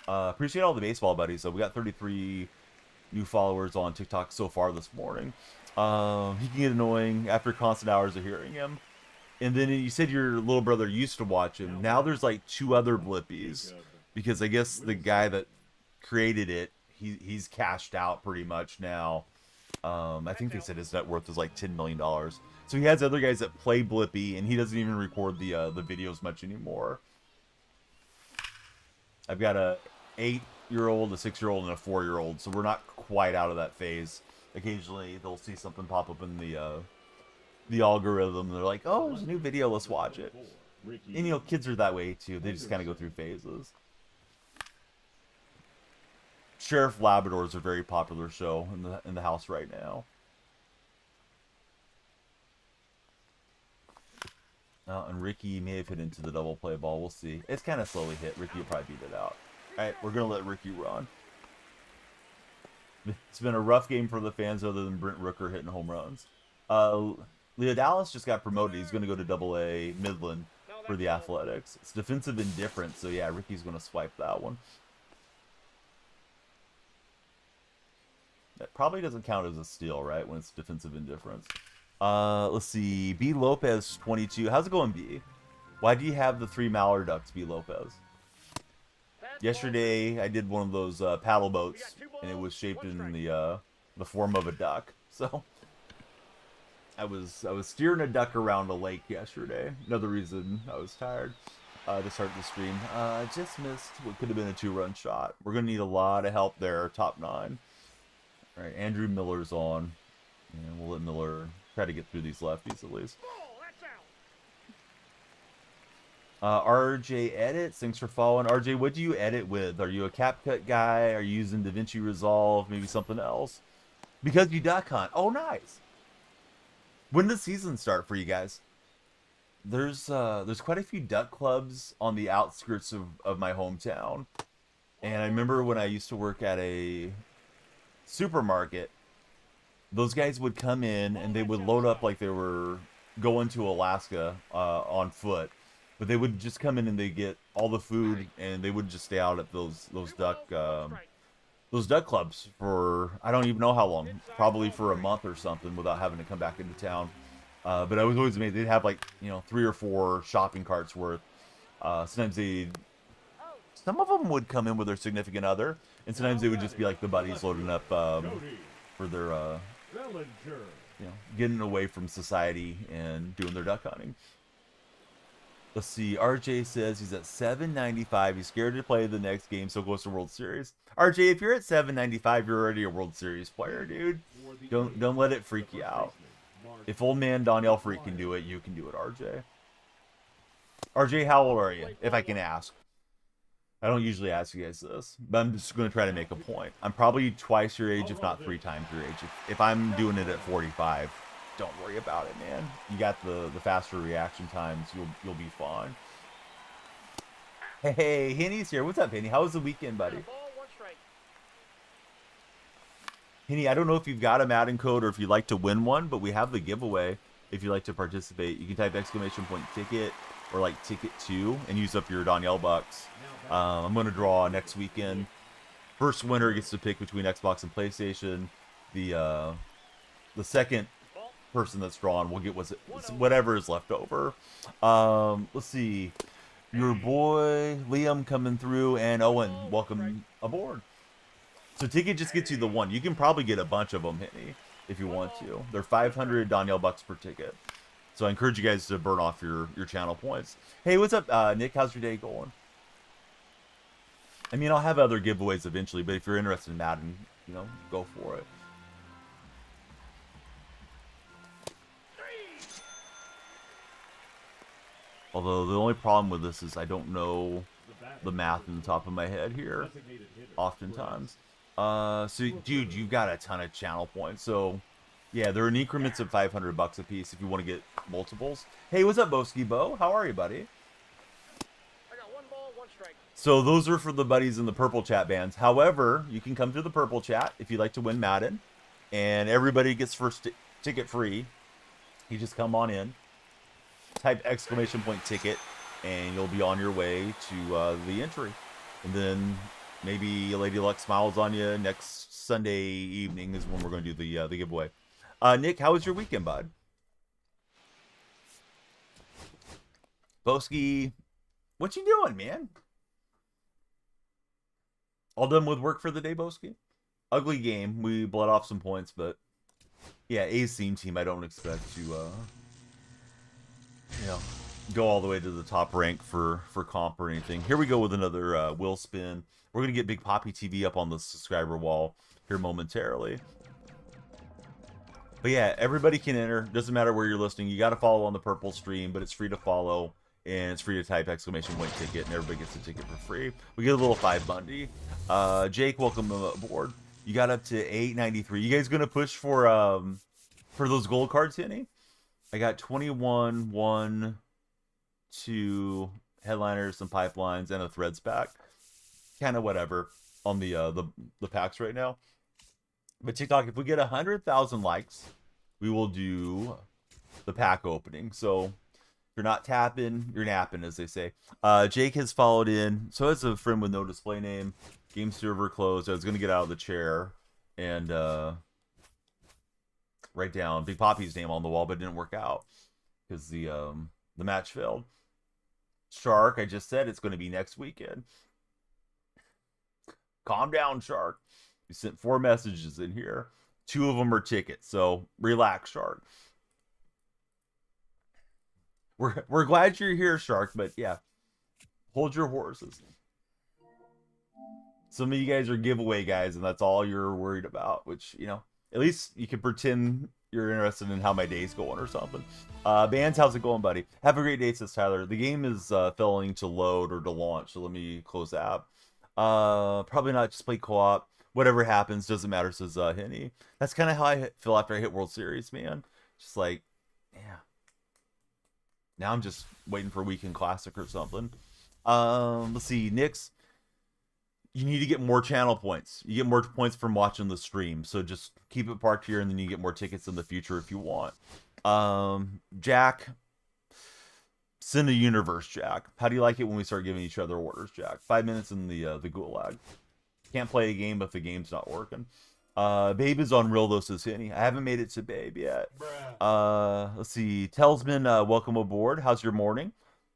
Appreciate all the baseball buddies. So we got 33 new followers on TikTok so far this morning. He can get annoying after constant hours of hearing him. And then you said your little brother used to watch him. Now there's like 2 other Blippies, because I guess the guy that created it, he's cashed out pretty much now. I think they said his net worth is like $10 million. So he has other guys that play Blippy, and he doesn't even record the videos much anymore. I've got a 8-year-old, a 6-year-old, and a 4-year-old, so we're not quite out of that phase. Occasionally, they'll see something pop up in the algorithm. They're like, "Oh, there's a new video. Let's watch it." And you know, kids are that way too. They just kind of go through phases. Sheriff Labrador is a very popular show in the house right now. And Ricky may have hit into the double play ball. We'll see. It's kind of slowly hit. Ricky will probably beat it out. All right, we're gonna let Ricky run. It's been a rough game for the fans, other than Brent Rooker hitting home runs. Leo Dallas just got promoted. He's going to go to Double-A Midland for the Athletics. It's defensive indifference, so yeah, Ricky's going to swipe that one. That probably doesn't count as a steal, right, when it's defensive indifference. Let's see. B. Lopez, 22. How's it going, B? Why do you have the 3 Mallard ducks, B. Lopez? Yesterday, I did one of those paddle boats, and it was shaped in the form of a duck. So I was steering a duck around a lake yesterday. Another reason I was tired to start the stream. I just missed what could have been a 2-run shot. We're gonna need a lot of help there. Top 9. All right, Andrew Miller's on, and we'll let Miller try to get through these lefties at least. RJ Edits, thanks for following. RJ, what do you edit with? Are you a CapCut guy? Are you using DaVinci Resolve? Maybe something else? Because you duck hunt. Oh, nice. When does season start for you guys? There's quite a few duck clubs on the outskirts of my hometown. And I remember when I used to work at a supermarket, those guys would come in and they would load up like they were going to Alaska on foot. But they would just come in and they get all the food, and they would just stay out at those duck clubs for I don't even know how long, probably for a month or something, without having to come back into town. But I was always amazed. They'd have like 3 or 4 shopping carts worth. Sometimes some of them would come in with their significant other, and sometimes they would just be like the buddies loading up for their getting away from society and doing their duck hunting. Let's see. RJ says he's at 795. He's scared to play the next game, so goes to World Series. RJ, if you're at 795, you're already a World Series player, dude. Don't let it freak you out. If old man Donnell Freak can do it, you can do it, RJ. RJ, how old are you, if I can ask? I don't usually ask you guys this, but I'm just going to try to make a point. I'm probably twice your age, if not 3 times your age. If I'm doing it at 45, don't worry about it, man. You got the faster reaction times. You'll be fine. Hey, Henny's here. What's up, Henny? How was the weekend, buddy? Henny, I don't know if you've got a Madden code or if you'd like to win one, but we have the giveaway. If you'd like to participate, you can type !ticket or like ticket 2 and use up your Donnell bucks. I'm going to draw next weekend. First winner gets to pick between Xbox and PlayStation. The second person that's drawn will get whatever is left over. Let's see. Your boy Liam coming through, and Owen, welcome aboard. So ticket just gets you the one. You can probably get a bunch of them, Henny, if you want to. They're 500 Donnell bucks per ticket. So I encourage you guys to burn off your channel points. Hey, what's up, Nick? How's your day going? I mean, I'll have other giveaways eventually, but if you're interested in Madden, go for it. Although the only problem with this is I don't know the math in the top of my head here, oftentimes. So, dude, you've got a ton of channel points. So, yeah, they're in increments of 500 bucks a piece if you want to get multiples. Hey, what's up, Boski Bo? How are you, buddy? I got 1 ball, 1 strike. So those are for the buddies in the purple chat bands. However, you can come to the purple chat if you'd like to win Madden, and everybody gets first ticket free. You just come on in, type !ticket, and you'll be on your way to the entry. And then maybe Lady Luck smiles on you next Sunday evening is when we're going to do the giveaway. Nick, how was your weekend, bud? Boski, what you doing, man? All done with work for the day, Boski? Ugly game. We bled off some points, but yeah, A's team I don't expect to, go all the way to the top rank for comp or anything. Here we go with another wheel spin. We're going to get Big Poppy TV up on the subscriber wall here momentarily. But yeah, everybody can enter. Doesn't matter where you're listening. You got to follow on the purple stream, but it's free to follow. And it's free to type exclamation point ticket, and everybody gets a ticket for free. We get a little 5 Bundy. Jake, welcome aboard. You got up to 893. You guys gonna push for those gold cards, Henny? I got 21, 1, 2 headliners, some pipelines, and a threads pack. Kind of whatever on the packs right now. But TikTok, if we get 100,000 likes, we will do the pack opening. So if you're not tapping, you're napping, as they say. Jake has followed in. So as a friend with no display name, game server closed. I was going to get out of the chair and write down Big Poppy's name on the wall, but it didn't work out because the match failed. Shark, I just said it's going to be next weekend. Calm down, Shark. We sent 4 messages in here. 2 of them are tickets, so relax, Shark. We're glad you're here, Shark, but yeah, hold your horses. Some of you guys are giveaway guys, and that's all you're worried about, which, at least you can pretend you're interested in how my day's going or something. Bands, how's it going, buddy? Have a great day, says Tyler. The game is failing to load or to launch, so let me close the app. Probably not, just play co-op. Whatever happens, doesn't matter, says Henny. That's kind of how I feel after I hit World Series, man. Just like, yeah. Now I'm just waiting for a Weekend Classic or something. Let's see, Nix. You need to get more channel points. You get more points from watching the stream. So just keep it parked here, and then you get more tickets in the future if you want. Jack. Send a universe, Jack. How do you like it when we start giving each other orders, Jack? 5 minutes in the gulag. Can't play a game if the game's not working. Babe is on real though, says Henny. I haven't made it to Babe yet. Let's see. Telsman, welcome aboard. How's your morning?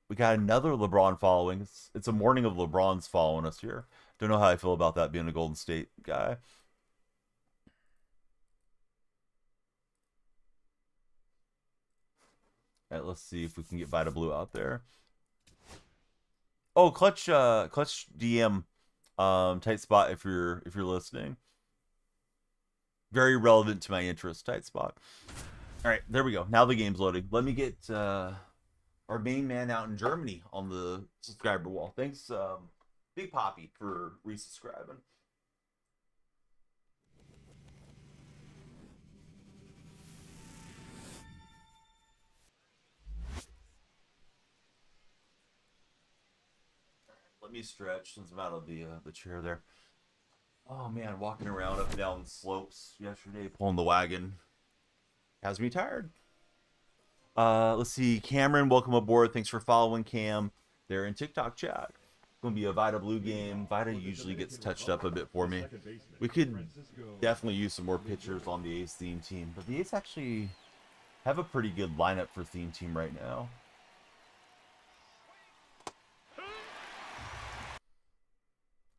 We got another LeBron following. It's a morning of LeBron's following us here. Don't know how I feel about that being a Golden State guy. All right, let's see if we can get Vita Blue out there. Oh, Clutch DM, tight spot if you're listening. Very relevant to my interest, tight spot. All right, there we go. Now the game's loading. Let me get our main man out in Germany on the subscriber wall. Thanks, Big Poppy, for resubscribing. Let me stretch since I'm out of the chair there. Oh man, walking around up and down slopes yesterday, pulling the wagon, has me tired. Let's see, Cameron, welcome aboard. Thanks for following, Cam. They're in TikTok chat. It's gonna be a Vita Blue game. Vita usually gets touched up a bit for me. We could definitely use some more pictures on the A's theme team, but the A's actually have a pretty good lineup for theme team right now.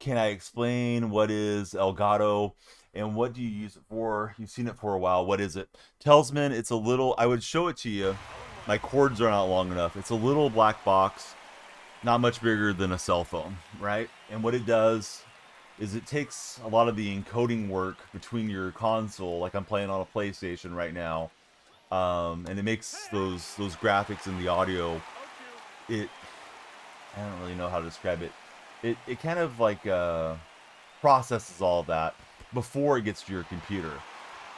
Can I explain what is Elgato and what do you use it for? You've seen it for a while. What is it? Telsman, it's a little, I would show it to you. My cords are not long enough. It's a little black box, not much bigger than a cell phone, right? And what it does is it takes a lot of the encoding work between your console, like I'm playing on a PlayStation right now, and it makes those graphics and the audio, I don't really know how to describe it. It kind of like processes all of that before it gets to your computer,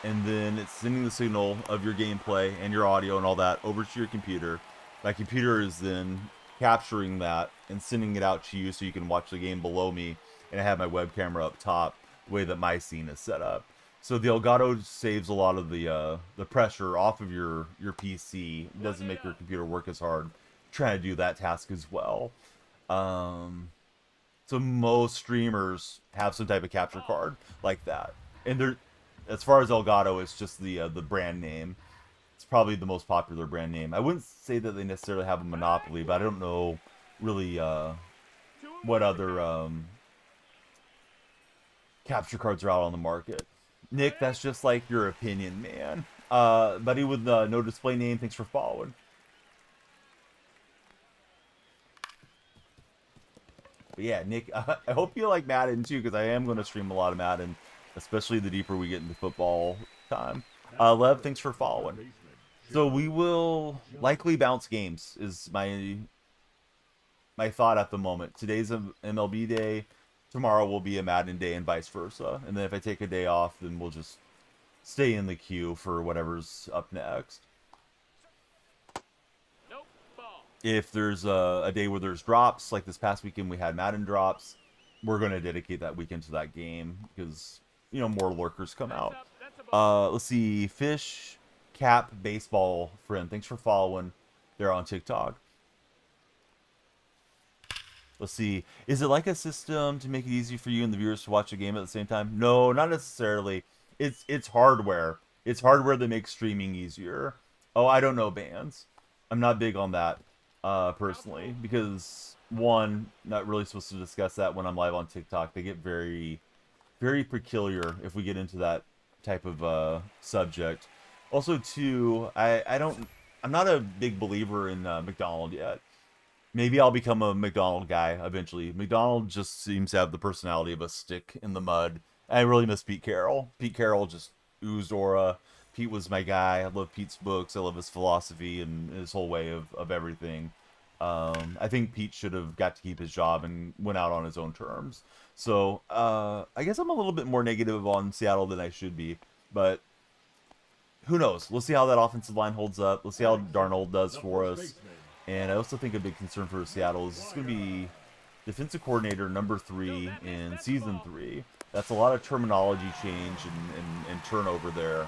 and then it's sending the signal of your gameplay and your audio and all that over to your computer. My computer is then capturing that and sending it out to you so you can watch the game below me, and I have my web camera up top the way that my scene is set up. So the Elgato saves a lot of the pressure off of your PC. It doesn't make your computer work as hard trying to do that task as well. So most streamers have some type of capture card like that, and they're, as far as Elgato, it's just the brand name. It's probably the most popular brand name. I wouldn't say that they necessarily have a monopoly, but I don't know really what other capture cards are out on the market. Nick, that's just like your opinion, man. Buddy with no display name, thanks for following. But yeah, Nick, I hope you like Madden too, because I am going to stream a lot of Madden, especially the deeper we get into football time. Lev, thanks for following. So we will likely bounce games, is my thought at the moment. Today's an MLB day, tomorrow will be a Madden day, and vice versa. And then if I take a day off, then we'll just stay in the queue for whatever's up next. If there's a day where there's drops, like this past weekend we had Madden drops, we're going to dedicate that weekend to that game because, you know, more lurkers come out. Let's see, Fish Cap Baseball Friend, thanks for following. They're on TikTok. Let's see, is it like a system to make it easy for you and the viewers to watch a game at the same time? No, not necessarily. It's hardware. It's hardware that makes streaming easier. Oh, I don't know bands. I'm not big on that. Personally, because one, not really supposed to discuss that when I'm live on TikTok. They get very, very peculiar if we get into that type of subject. Also, two, I'm not a big believer in McDonald yet. Maybe I'll become a McDonald guy eventually. McDonald just seems to have the personality of a stick in the mud. I really miss Pete Carroll. Pete Carroll just oozed aura. Pete was my guy. I love Pete's books. I love his philosophy and his whole way of everything. I think Pete should have got to keep his job and went out on his own terms. So I guess I'm a little bit more negative on Seattle than I should be. But who knows? We'll see how that offensive line holds up. Let's see how Darnold does for us. And I also think a big concern for Seattle is it's going to be defensive coordinator number 3 in season 3. That's a lot of terminology change and turnover there.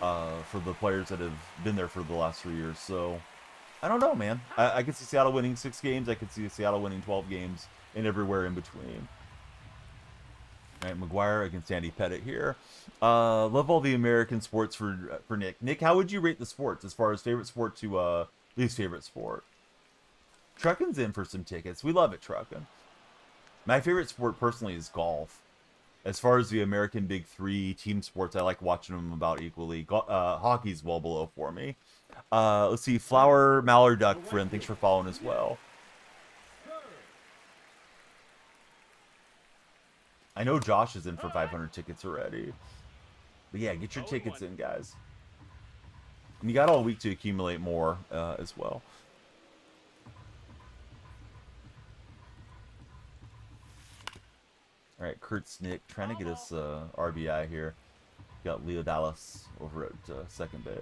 For the players that have been there for the last 3 years. So, I don't know, man. I could see Seattle winning 6 games. I could see Seattle winning 12 games and everywhere in between. All right, McGuire against Andy Pettit here. Love all the American sports for Nick. Nick, how would you rate the sports as far as favorite sport to least favorite sport? Truckin's in for some tickets. We love it, Truckin. My favorite sport personally is golf. As far as the American Big 3 team sports, I like watching them about equally. Hockey's well below for me. Let's see, Flower Mallard Duck Friend, thanks for following as well. I know Josh is in for 500 tickets already. But yeah, get your tickets in, guys. And you got all week to accumulate more as well. All right, Kurt Snick trying to get us RBI here. Got Leo Dallas over at second base.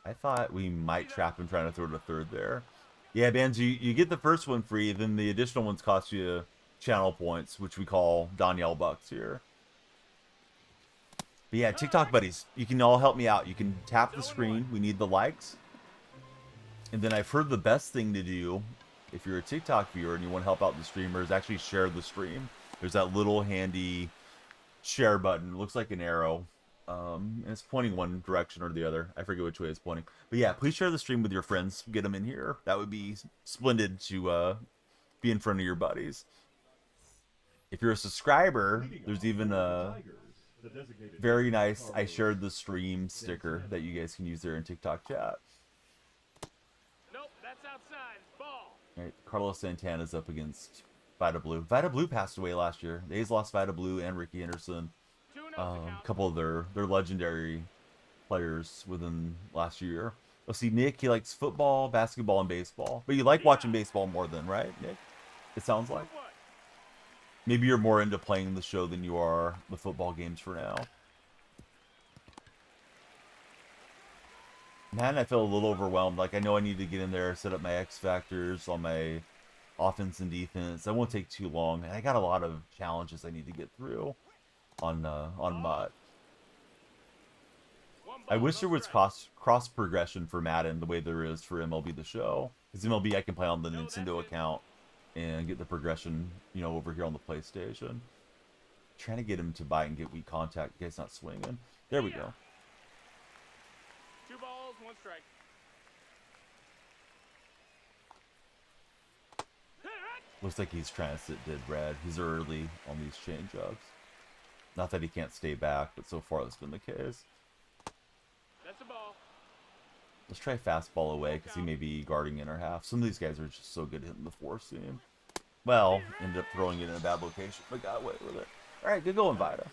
I thought we might trap him trying to throw to third there. Yeah, Bands, you get the first one free, then the additional ones cost you channel points, which we call Danielle Bucks here. But yeah, TikTok buddies, you can all help me out. You can tap the screen. We need the likes. And then I've heard the best thing to do, if you're a TikTok viewer and you want to help out the streamer, is actually share the stream. There's that little handy share button. It looks like an arrow. And it's pointing one direction or the other. I forget which way it's pointing. But yeah, please share the stream with your friends. Get them in here. That would be splendid to be in front of your buddies. If you're a subscriber, there's even a very nice I shared the stream sticker that you guys can use there in TikTok chat. Outside. Ball. All right, Carlos Santana's up against Vida Blue. Vida Blue passed away last year. The A's lost Vida Blue and Ricky Anderson. A couple of their legendary players within last year. Let's see, Nick, he likes football, basketball, and baseball. But you like watching baseball more than, right, Nick? It sounds like. Maybe you're more into playing the show than you are the football games for now. Man, I feel a little overwhelmed. Like, I know I need to get in there, set up my X factors on my offense and defense. That won't take too long. And I got a lot of challenges I need to get through on MUT. I wish there was cross progression for Madden the way there is for MLB The Show. Because MLB I can play on the Nintendo account and get the progression, you know, over here on the PlayStation. Trying to get him to bite and get weak contact. The guy's not swinging. There we go. 2 balls, 1 strike. Looks like he's trying to sit dead red. He's early on these changeups. Not that he can't stay back, but so far that's been the case. That's a ball. Let's try fastball away because he may be guarding inner half. Some of these guys are just so good hitting the 4-seam. Well, ended up throwing it in a bad location, but got away with it. All right, good going, Vida.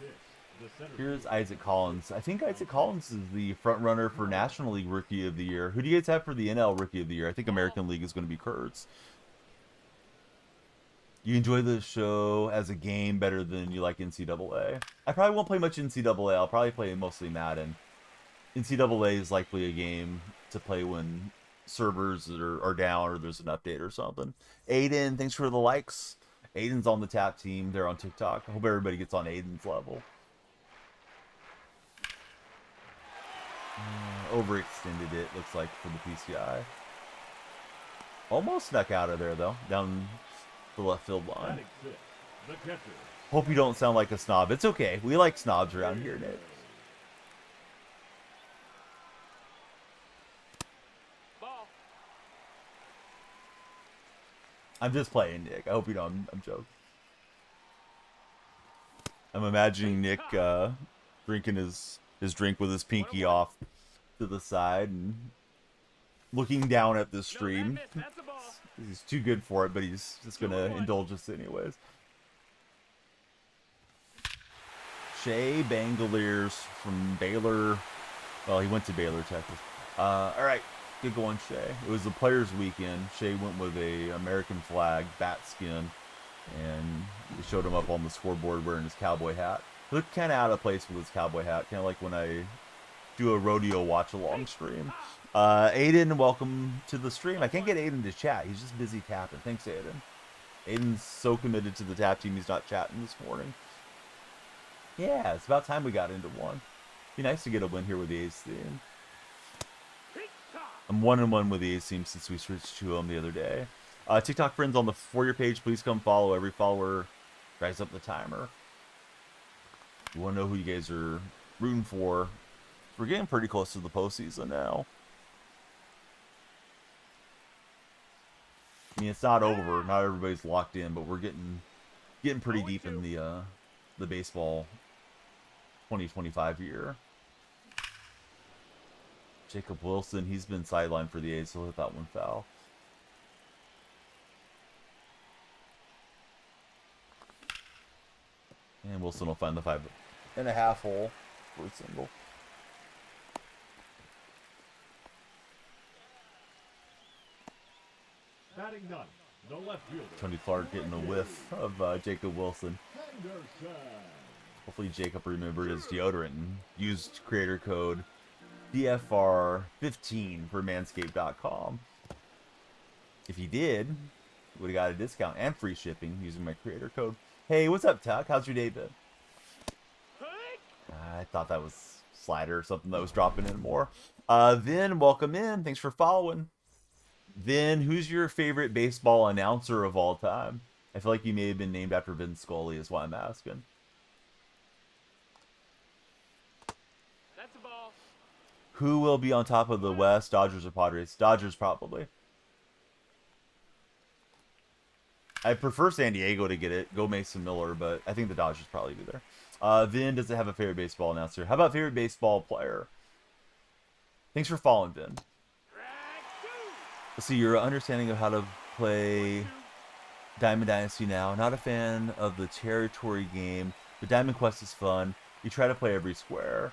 Here's Isaac Collins. I think Isaac Collins is the front runner for National League Rookie of the Year. Who do you guys have for the NL Rookie of the Year? I think American League is going to be Kurtz. You enjoy the show as a game better than you like NCAA? I probably won't play much NCAA. I'll probably play mostly Madden. NCAA is likely a game to play when servers are down or there's an update or something. Aiden, thanks for the likes. Aiden's on the tap team. They're on TikTok. I hope everybody gets on Aiden's level. Overextended it, looks like, for the PCI. Almost snuck out of there, though. Down the left field line. Hope you don't sound like a snob. It's okay. We like snobs around here, Nick. Ball. I'm just playing, Nick. I hope you don't. I'm joking. I'm imagining Nick drinking his drink with his pinky off to the side and looking down at the stream. That's a ball. He's too good for it, but he's just going to indulge us anyways. Shea Bangaliers from Baylor. Well, he went to Baylor, Texas. All right, good going, Shea. It was the Players' Weekend. Shea went with a American flag bat skin, and they showed him up on the scoreboard wearing his cowboy hat. He looked kind of out of place with his cowboy hat, kind of like when I do a rodeo watch-along stream. Aiden, welcome to the stream. I can't get Aiden to chat. He's just busy tapping. Thanks, Aiden. Aiden's so committed to the tap team, he's not chatting this morning. Yeah, it's about time we got into one. Be nice to get a win here with the A's team. I'm 1-1 with the A's team since we switched to them the other day. TikTok friends on the For Your page, please come follow. Every follower drives up the timer. You want to know who you guys are rooting for. We're getting pretty close to the postseason now. I mean, it's not over. Not everybody's locked in, but we're getting pretty deep in the baseball 2025 year. Jacob Wilson, he's been sidelined for the A's, so he'll hit that one foul. And Wilson will find the 5.5 hole for a single. Batting none. The left fielder. Tony Clark getting a whiff of Jacob Wilson. Henderson. Hopefully Jacob remembered his deodorant and used creator code DFR15 for manscaped.com. If he did, he would have got a discount and free shipping using my creator code. Hey, what's up, Tuck? How's your day been? I thought that was Slider or something that was dropping in more. Then, welcome in. Thanks for following. Then, who's your favorite baseball announcer of all time? I feel like you may have been named after Vin Scully, is why I'm asking. That's a ball. Who will be on top of the West, Dodgers or Padres? Dodgers, probably. I prefer San Diego to get it. Go Mason Miller, but I think the Dodgers probably be there. Vin doesn't have a favorite baseball announcer. How about favorite baseball player? Thanks for following, Vin. Let's see your understanding of how to play Diamond Dynasty now. Not a fan of the territory game, but Diamond Quest is fun. You try to play every square.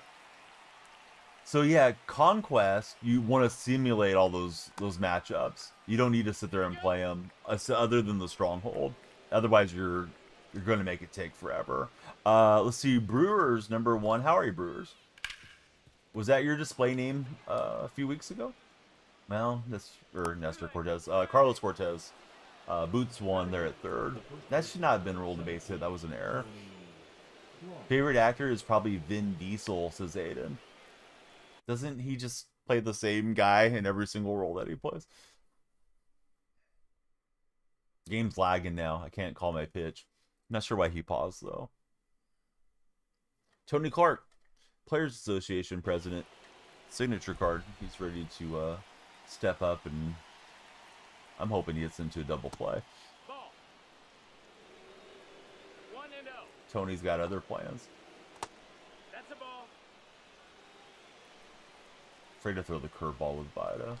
So yeah, Conquest, you want to simulate all those matchups. You don't need to sit there and play them, other than the Stronghold. Otherwise, you're going to make it take forever. Let's see, Brewers #1. How are you, Brewers? Was that your display name a few weeks ago? Well, Nestor Cortez. Carlos Cortez. Boots won. They're at third. That should not have been rolled a base hit. That was an error. Favorite actor is probably Vin Diesel, says Aiden. Doesn't he just play the same guy in every single role that he plays? Game's lagging now. I can't call my pitch. Not sure why he paused, though. Tony Clark, Players Association president. Signature card. He's ready to step up, and I'm hoping he gets into a double play. Ball. 1-0. Tony's got other plans. That's a ball. Afraid to throw the curveball with Vida.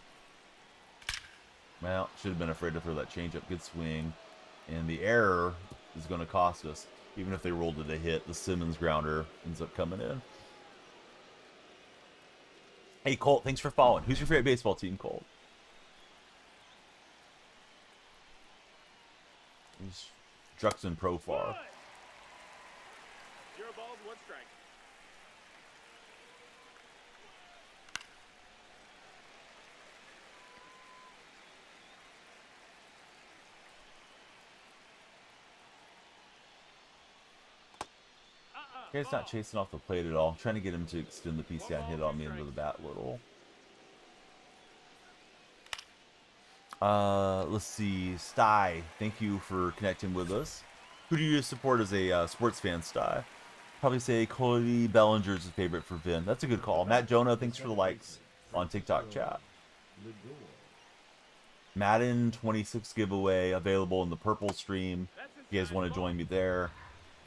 Well, should have been afraid to throw that changeup. Good swing. And the error is going to cost us. Even if they rolled it a hit, the Simmons grounder ends up coming in. Hey, Colt, thanks for following. Who's your favorite baseball team, Colt? He's Druxton Profar. 0 balls, 1 strike. Guy's not chasing off the plate at all. I'm trying to get him to extend the PCI and hit on me into the bat a little. Let's see. Sty, thank you for connecting with us. Who do you support as a sports fan, Sty? Probably say Cody Bellinger's a favorite for Vin. That's a good call. Matt Jonah, thanks for the likes on TikTok chat. Madden 26 giveaway available in the purple stream. If you guys want to join me there.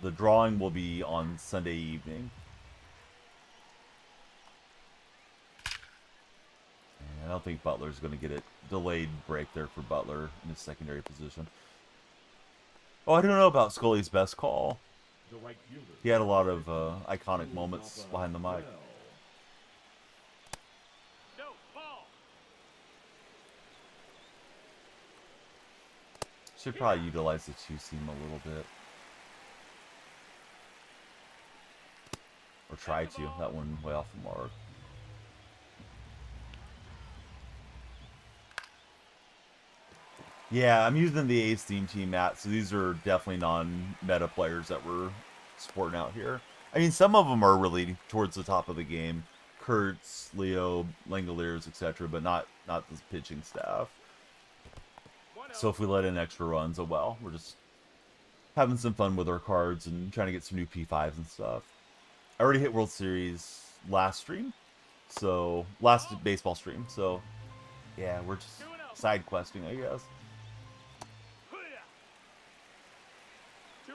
The drawing will be on Sunday evening. And I don't think Butler's going to get it. Delayed break there for Butler in his secondary position. Oh, I don't know about Scully's best call. He had a lot of iconic moments behind the mic. No, ball. Should probably utilize the two-seam a little bit. Or try to. That one way off the mark. Yeah, I'm using the A's theme team, Matt, so these are definitely non-meta players that we're sporting out here. I mean, some of them are really towards the top of the game. Kurtz, Leo, Langoliers, etc., but not the pitching staff. So if we let in extra runs, oh well. We're just having some fun with our cards and trying to get some new P5s and stuff. I already hit World Series last stream, so last baseball stream. So yeah, we're just side questing, I guess. 2-1.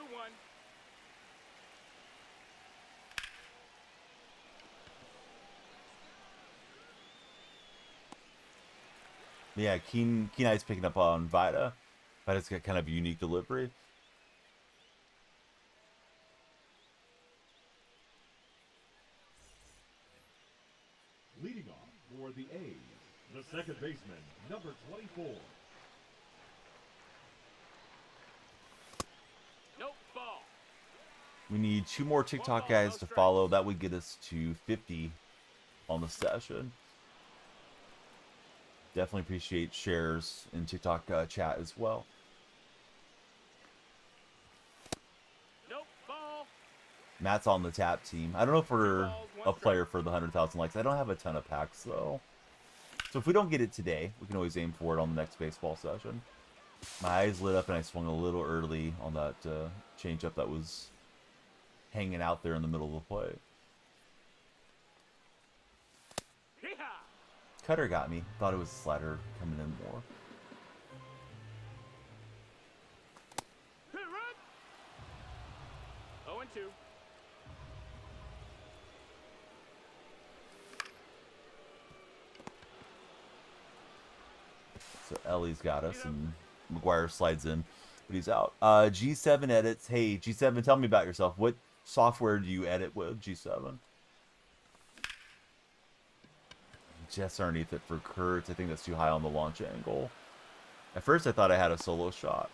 Yeah, Keen Eye's picking up on Vida. Vida's got kind of a unique delivery. Leading off for the A's, the second baseman, number 24. Nope, ball. We need 2 more TikTok guys to follow. That would get us to 50 on the session. Definitely appreciate shares in TikTok chat as well. Nope, ball. Matt's on the tap team. I don't know if we're a player for the 100,000 likes. I don't have a ton of packs, though. So if we don't get it today, we can always aim for it on the next baseball session. My eyes lit up and I swung a little early on that changeup that was hanging out there in the middle of the plate. Hee-haw. Cutter got me. Thought it was a slider coming in more. Hit run. 0-2. So Ellie's got us, and McGuire slides in, but he's out. G7 edits. Hey, G7, tell me about yourself. What software do you edit with, G7? Just underneath it for Kurtz. I think that's too high on the launch angle. At first, I thought I had a solo shot.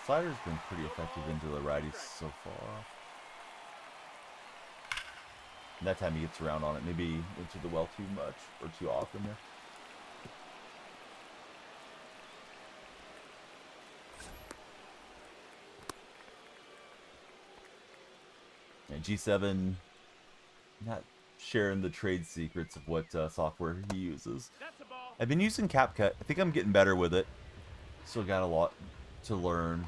Slider's been pretty effective into the righties so far. And that time he gets around on it. Maybe into the well too much or too often there. And G7 not sharing the trade secrets of what software he uses. That's a ball. I've been using CapCut. I think I'm getting better with it. Still got a lot to learn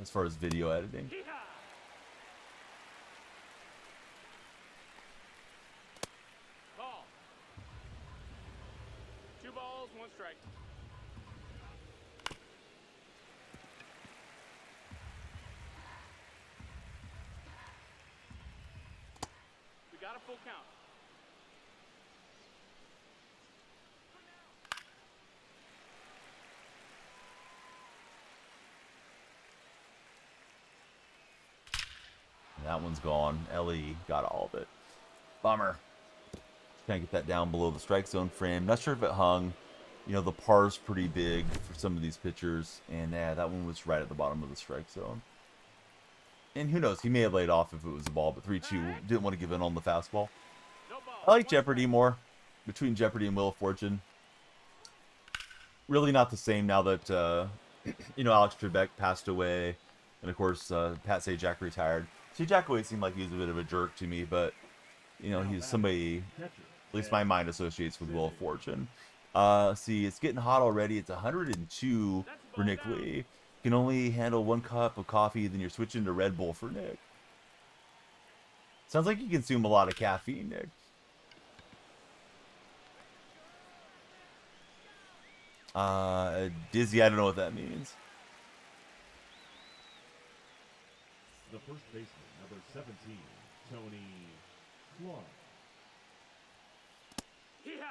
as far as video editing. Hee-haw. Ball. 2 balls, 1 strike. We got a full count. That one's gone. LE got all of it. Bummer. Trying to get that down below the strike zone frame. Not sure if it hung. You know, the par's pretty big for some of these pitchers. And yeah, that one was right at the bottom of the strike zone. And who knows, he may have laid off if it was a ball, but 3-2. Didn't want to give in on the fastball. No ball. I like Jeopardy more. Between Jeopardy and Wheel of Fortune. Really not the same now that, you know, Alex Trebek passed away. And of course, Pat Sajak retired. Sajak always seemed like he was a bit of a jerk to me, but, you know, he's somebody, at least my mind associates with Wheel of Fortune. See, it's getting hot already. It's 102 for Nick Lee. You can only handle 1 cup of coffee, then you're switching to Red Bull for Nick. Sounds like you consume a lot of caffeine, Nick. Dizzy, I don't know what that means. The first baseman, number 17, Tony Clark. Hee-haw.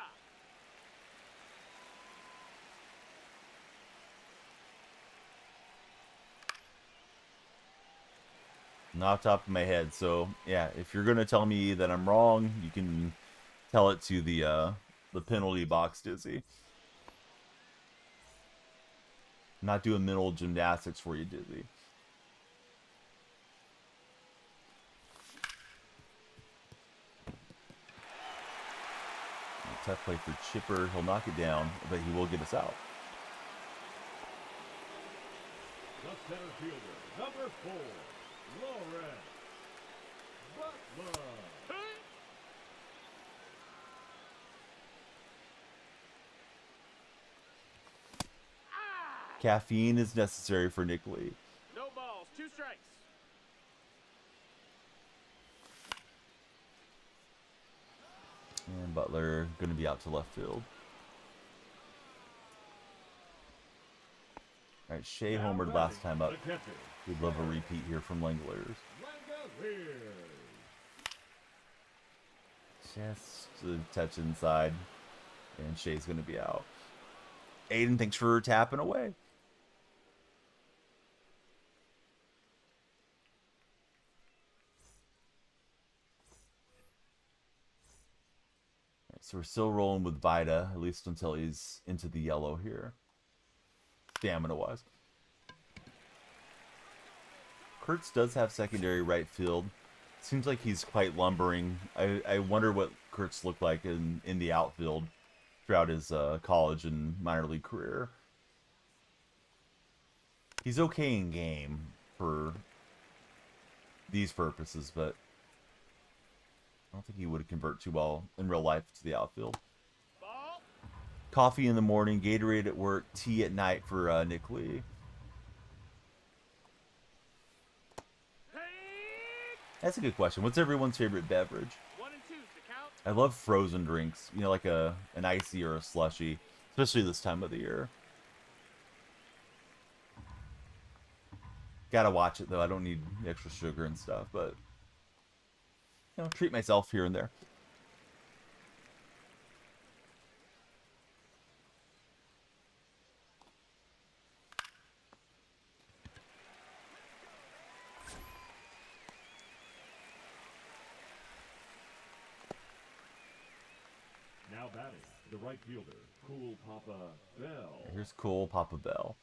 Not off the top of my head. So yeah, if you're gonna tell me that I'm wrong, you can tell it to the penalty box, Dizzy. Not doing mental gymnastics for you, Dizzy. Tough play for Chipper. He'll knock it down, but he will get us out. The center fielder, number 4, Lawrence Butler. Caffeine is necessary for Nick Lee. No balls, 2 strikes. And Butler going to be out to left field. All right, Shea homered last time up. We'd love a repeat here from Langoliers. Just a touch inside, and Shea's going to be out. Aiden, thanks for tapping away. So we're still rolling with Vida, at least until he's into the yellow here. Stamina-wise. Kurtz does have secondary right field. Seems like he's quite lumbering. I wonder what Kurtz looked like in the outfield throughout his college and minor league career. He's okay in game for these purposes, but I don't think he would convert too well in real life to the outfield. Ball. Coffee in the morning, Gatorade at work, tea at night for Nick Lee. Hey. That's a good question. What's everyone's favorite beverage? 1 and 2's the count. I love frozen drinks. You know, like an icy or a slushy, especially this time of the year. Gotta watch it though. I don't need extra sugar and stuff, but you know, treat myself here and there. Now batting, the right fielder, Cool Papa Bell. Here's cool Papa Bell.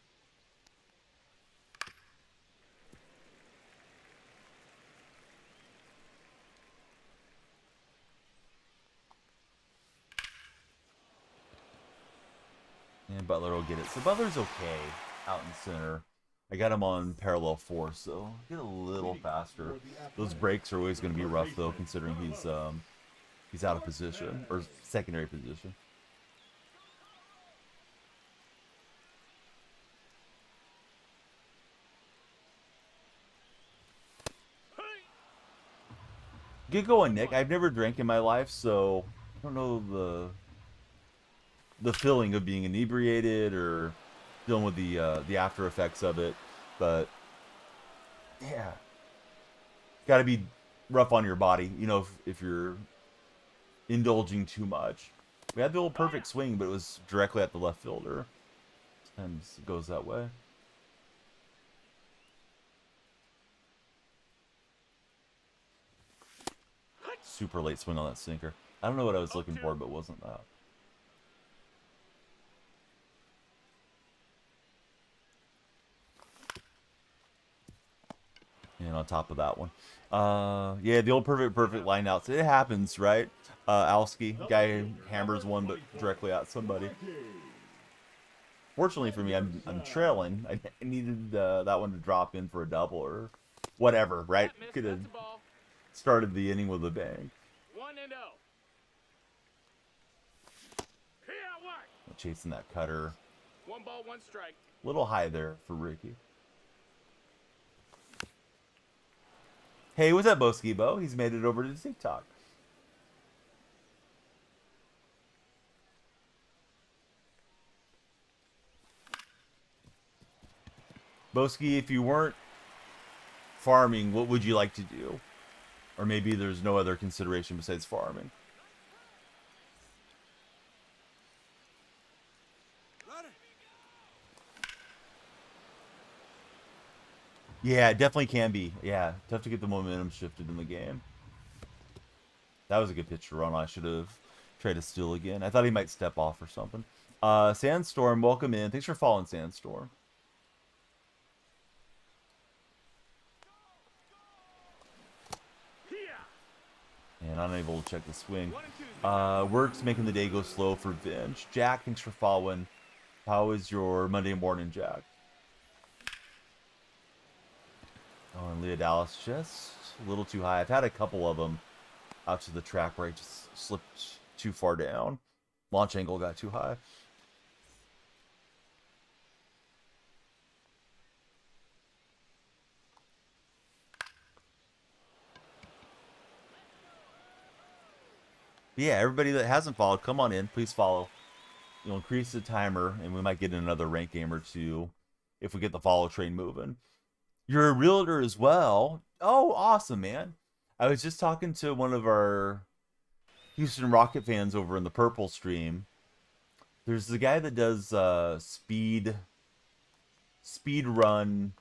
And Butler will get it. So Butler's okay out in center. I got him on parallel 4, so get a little faster. Those breaks are always going to be rough, though, considering he's out of position, or secondary position. Get going, Nick. I've never drank in my life, so I don't know the feeling of being inebriated or dealing with the after effects of it. But yeah, got to be rough on your body, you know, if you're indulging too much. We had the old perfect swing, but it was directly at the left fielder. Sometimes it goes that way. Super late swing on that sinker. I don't know what I was looking for, but it wasn't that. And on top of that one. Yeah, the old perfect line outs. It happens, right? Alski, guy hammers one, but directly at somebody. Fortunately for me, I'm trailing. I needed that one to drop in for a double or whatever, right? Could have started the inning with a bang. 1-0. Chasing that cutter. 1 ball, 1 strike. Little high there for Ricky. Hey, what's up, Bo? He's made it over to TikTok. Boski, if you weren't farming, what would you like to do? Or maybe there's no other consideration besides farming. Yeah, it definitely can be. Yeah, tough to get the momentum shifted in the game. That was a good pitch to run. I should have tried to steal again. I thought he might step off or something. Sandstorm, welcome in. Thanks for following, Sandstorm. And unable to check the swing. Works making the day go slow for Vince. Jack, thanks for following. How is your Monday morning, Jack? Oh, and Leah Dallas just a little too high. I've had a couple of them out to the track where I just slipped too far down. Launch angle got too high. But yeah, everybody that hasn't followed, come on in. Please follow. You'll increase the timer, and we might get another rank game or two if we get the follow train moving. You're a realtor as well. Oh, awesome, man. I was just talking to one of our Houston Rocket fans over in the Purple stream. There's the guy that does speed run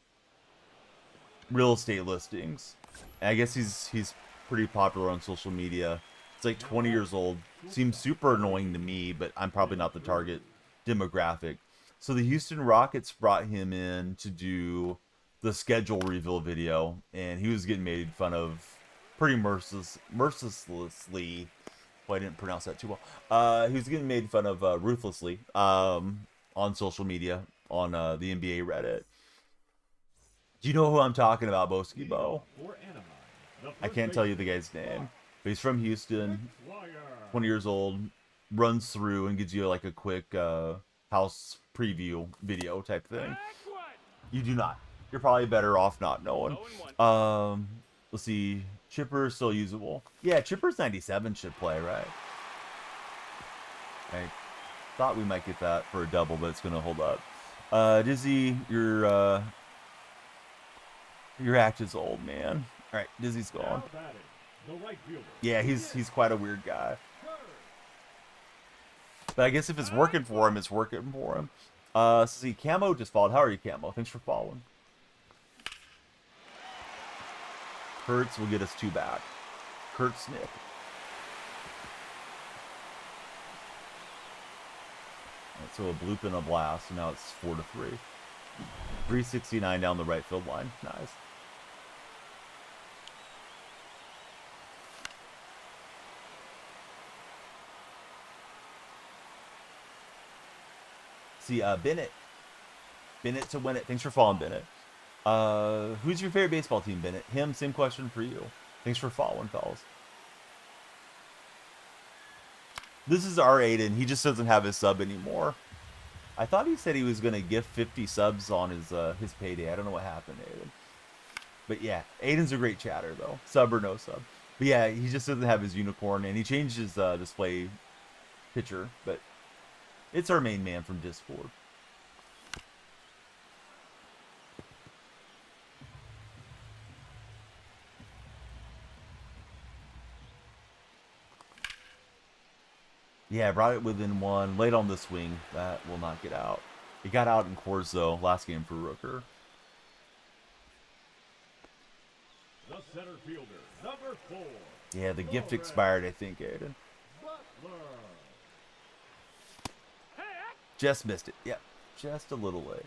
real estate listings. And I guess he's pretty popular on social media. It's like 20 years old. Seems super annoying to me, but I'm probably not the target demographic. So the Houston Rockets brought him in to do the schedule reveal video, and he was getting made fun of pretty mercilessly. Well, I didn't pronounce that too well. He was getting made fun of ruthlessly on social media, on the NBA Reddit. Do you know who I'm talking about, Boski Bo? I can't tell you the guy's name, but he's from Houston, 20 years old, runs through and gives you like a quick house preview video type thing. You do not. You're probably better off not knowing. Let's see. Chipper still usable. Yeah, Chipper's 97 should play, right? I thought we might get that for a double, but it's going to hold up. Dizzy, your act is old, man. All right, Dizzy's gone. Yeah, he's quite a weird guy. But I guess if it's working for him, it's working for him. See, Camo just followed. How are you, Camo? Thanks for following. Hertz will get us 2 back. Hertz Nick. Right, so a bloop and a blast, and now it's 4-3. 369 down the right field line. Nice. See, Bennett. Bennett to win it. Thanks for following, Bennett. Who's your favorite baseball team, Bennett? Him, same question for you. Thanks for following, fellas. This is our Aiden. He just doesn't have his sub anymore. I thought he said he was going to give 50 subs on his payday. I don't know what happened, Aiden. But yeah, Aiden's a great chatter, though. Sub or no sub. But yeah, he just doesn't have his unicorn, and he changed his display picture. But it's our main man from Discord. Yeah, brought it within one. Late on the swing. That will not get out. It got out in cores, though, last game for Rooker. The center fielder, number 4. Yeah, the gift expired, I think, Aiden. Butler. Just missed it. Yep, just a little late.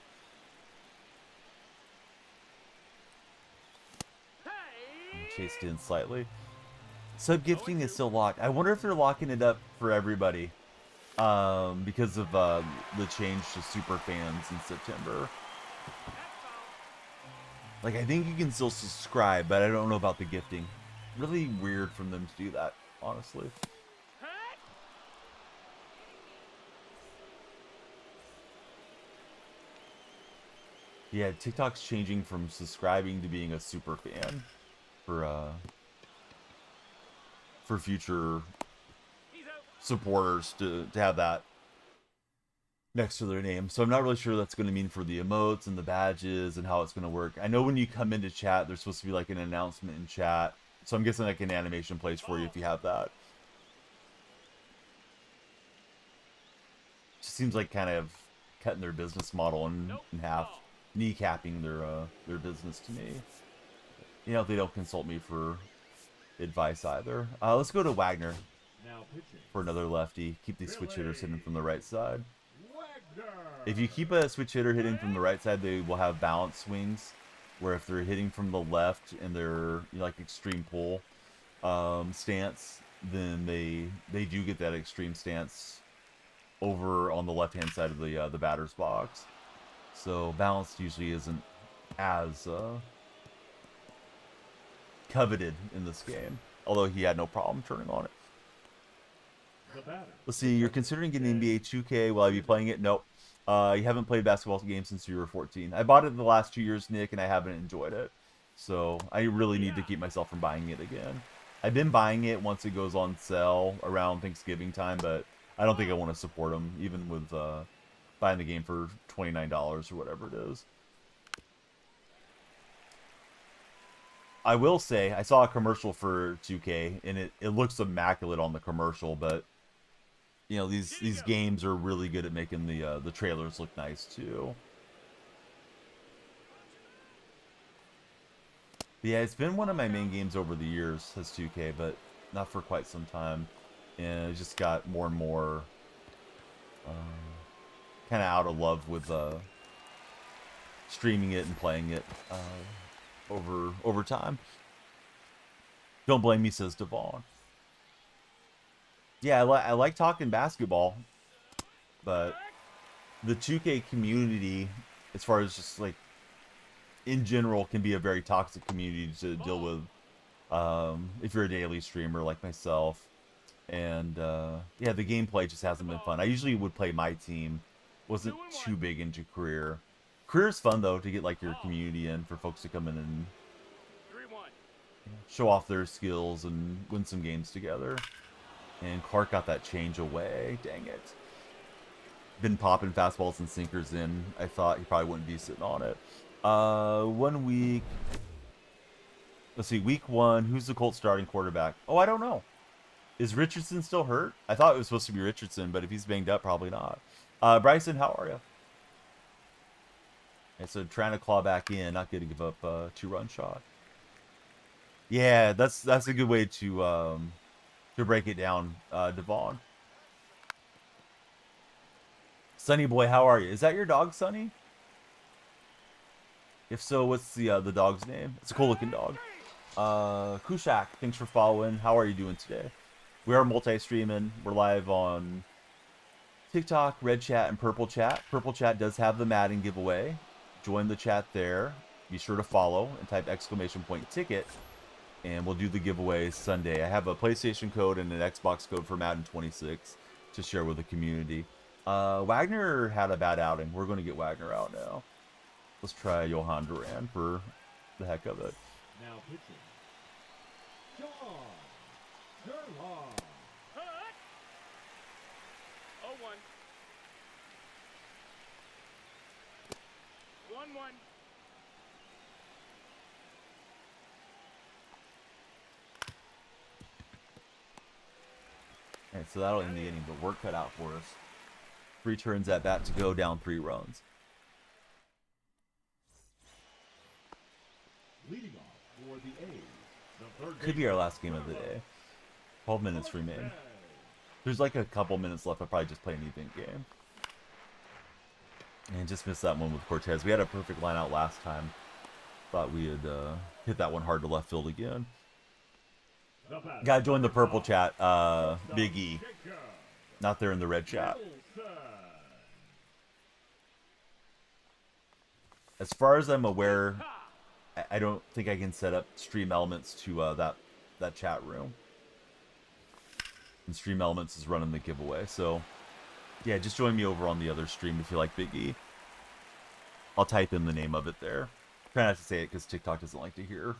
Chased in slightly. Sub gifting is still locked. I wonder if they're locking it up for everybody because of the change to super fans in September. Like, I think you can still subscribe, but I don't know about the gifting. Really weird from them to do that, honestly. Yeah, TikTok's changing from subscribing to being a super fan for future supporters to have that next to their name. So I'm not really sure what that's going to mean for the emotes and the badges and how it's going to work. I know when you come into chat, there's supposed to be like an announcement in chat. So I'm guessing like an animation plays for you if you have that. Just seems like kind of cutting their business model in half, kneecapping their business to me. You know, they don't consult me for advice either. Let's go to Wagner for another lefty. Keep these switch hitters hitting from the right side. If you keep a switch hitter hitting from the right side, they will have balance swings. Where if they're hitting from the left and they're like extreme pull stance, then they do get that extreme stance over on the left hand side of the batter's box. So balance usually isn't as coveted in this game, although he had no problem turning on it. Let's see, you're considering getting NBA 2K. Will I be playing it? Nope. You haven't played basketball games since you were 14. I bought it in the last 2 years, Nick, and I haven't enjoyed it. So I really need to keep myself from buying it again. I've been buying it once it goes on sale around Thanksgiving time, but I don't think I want to support them, even with buying the game for $29 or whatever it is. I will say, I saw a commercial for 2K, and it looks immaculate on the commercial, but you know, these games are really good at making the trailers look nice too. But yeah, it's been one of my main games over the years as 2K, but not for quite some time, and it just got more and more kind of out of love with streaming it and playing it over time. Don't blame me, says Devon. Yeah, I like talking basketball, but the 2K community, as far as just like in general, can be a very toxic community to deal with if you're a daily streamer like myself. And yeah, the gameplay just hasn't been fun. I usually would play my team. Wasn't too big into career. Career's fun though, to get like your community in, for folks to come in and show off their skills and win some games together. And Clark got that change away. Dang it. Been popping fastballs and sinkers in. I thought he probably wouldn't be sitting on it. 1 week. Let's see, week 1. Who's the Colts starting quarterback? Oh, I don't know. Is Richardson still hurt? I thought it was supposed to be Richardson, but if he's banged up, probably not. Bryson, how are you? And so trying to claw back in, not going to give up a 2-run shot. Yeah, that's a good way to break it down, Devon. Sunny boy, how are you? Is that your dog, Sunny? If so, what's the dog's name? It's a cool looking dog. Kushak, thanks for following. How are you doing today? We are multi-streaming. We're live on TikTok, Red Chat, and Purple Chat. Purple Chat does have the Madden giveaway. Join the chat there. Be sure to follow and type !ticket, and we'll do the giveaway Sunday. I have a PlayStation code and an Xbox code for Madden 26 to share with the community. Wagner had a bad outing. We're going to get Wagner out now. Let's try Johan Duran for the heck of it. Now pitching. John Sherlock. Hut. 0-1. 1-1. All right, so that'll end the inning, but work cut out for us. 3 turns at bat to go, down 3 runs. Leading off for the A's. The third Could be our last game of the day. 12 minutes remain. There's like a couple minutes left. I'll probably just play an event game. And just missed that one with Cortez. We had a perfect line out last time. Thought we had hit that one hard to left field again. Gotta join the purple chat, Big E. Not there in the red chat. As far as I'm aware, I don't think I can set up Stream Elements to that chat room. And Stream Elements is running the giveaway, so yeah, just join me over on the other stream if you like Big E. I'll type in the name of it there. Try not to say it because TikTok doesn't like to hear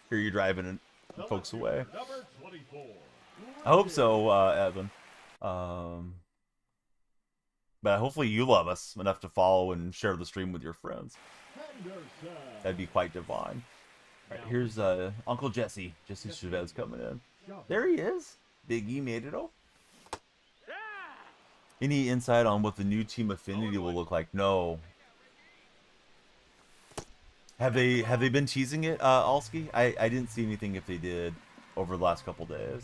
you driving and folks away. I hope so, Evan. But hopefully you love us enough to follow and share the stream with your friends. That'd be quite divine. All right, here's Uncle Jesse. Jesse Chavez coming in. There he is. Big E made it. Oh. Any insight on what the new team affinity will look like? No. Have they been teasing it, Alski? I didn't see anything if they did over the last couple days.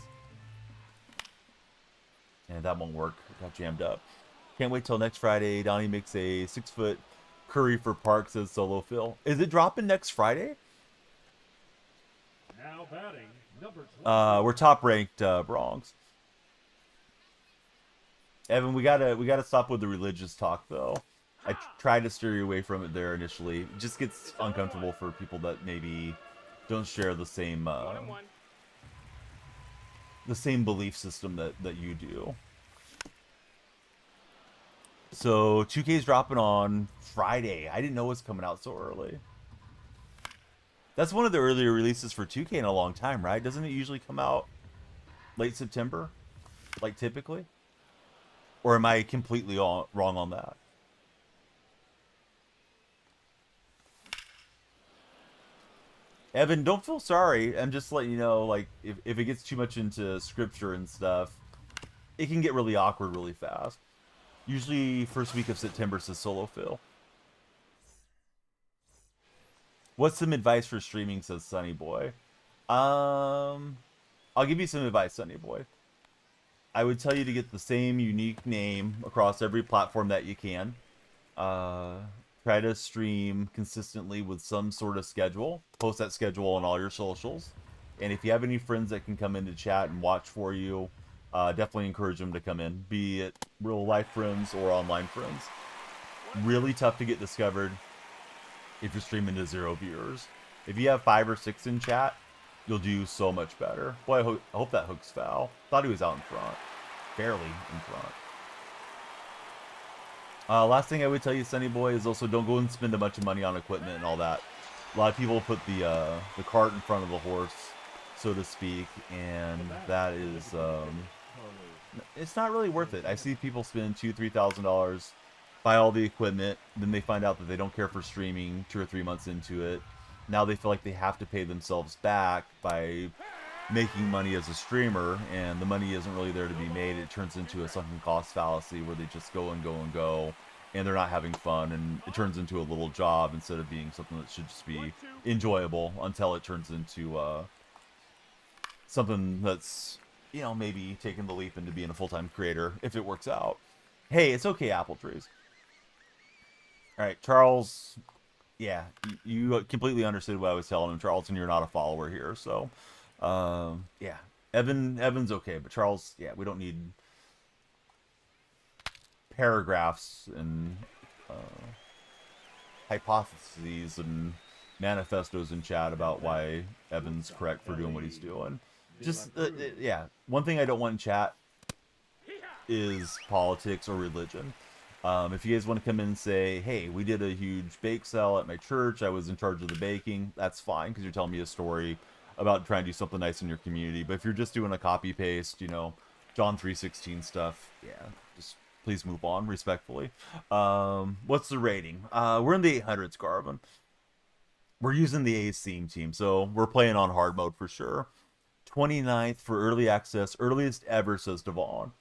And that won't work. It got jammed up. Can't wait till next Friday. Donnie makes a 6-foot curry for Park, says Solo Phil. Is it dropping next Friday? Now batting, number We're top ranked Bronx. Evan, we gotta stop with the religious talk though. I tried to steer you away from it there initially. It just gets uncomfortable for people that maybe don't share the same belief system that you do. So 2K's dropping on Friday. I didn't know it was coming out so early. That's one of the earlier releases for 2K in a long time, right? Doesn't it usually come out late September, like typically? Or am I completely wrong on that? Evan, don't feel sorry. I'm just letting you know, like, if it gets too much into scripture and stuff, it can get really awkward really fast. Usually first week of September, says Solo Phil. What's some advice for streaming, says Sunny Boy. I'll give you some advice, Sunny Boy. I would tell you to get the same unique name across every platform that you can. Try to stream consistently with some sort of schedule. Post that schedule on all your socials. And if you have any friends that can come into chat and watch for you, definitely encourage them to come in. Be it real life friends or online friends. Really tough to get discovered if you're streaming to 0 viewers. If you have 5 or 6 in chat, you'll do so much better. Boy, I hope that hook's foul. Thought he was out in front. Barely in front. Last thing I would tell you, Sunny Boy, is also don't go and spend a bunch of money on equipment and all that. A lot of people put the cart in front of the horse, so to speak, and that is it's not really worth it. I see people spend $2,000-$3,000, buy all the equipment, then they find out that they don't care for streaming 2 or 3 months into it. Now they feel like they have to pay themselves back by making money as a streamer, and the money isn't really there to be made. It turns into a sunken cost fallacy where they just go and go and go, and they're not having fun, and it turns into a little job instead of being something that should just be enjoyable until it turns into something that's, you know, maybe taking the leap into being a full-time creator if it works out. Hey, it's okay, apple trees. All right, Charles. Yeah, you completely understood what I was telling him, Charles, and you're not a follower here, so yeah. Evan's okay, but Charles, yeah, we don't need paragraphs and hypotheses and manifestos in chat about why Evan's correct for doing what he's doing. Just yeah, one thing I don't want in chat is politics or religion. If you guys want to come in and say, hey, we did a huge bake sale at my church, I was in charge of the baking, that's fine, because you're telling me a story about trying to do something nice in your community. But if you're just doing a copy paste, you know, John 3:16 stuff, yeah, just please move on respectfully. What's the rating? We're in the 800s, Garvin. We're using the A's theme team, so we're playing on hard mode for sure. 29th for early access, earliest ever, says Devon.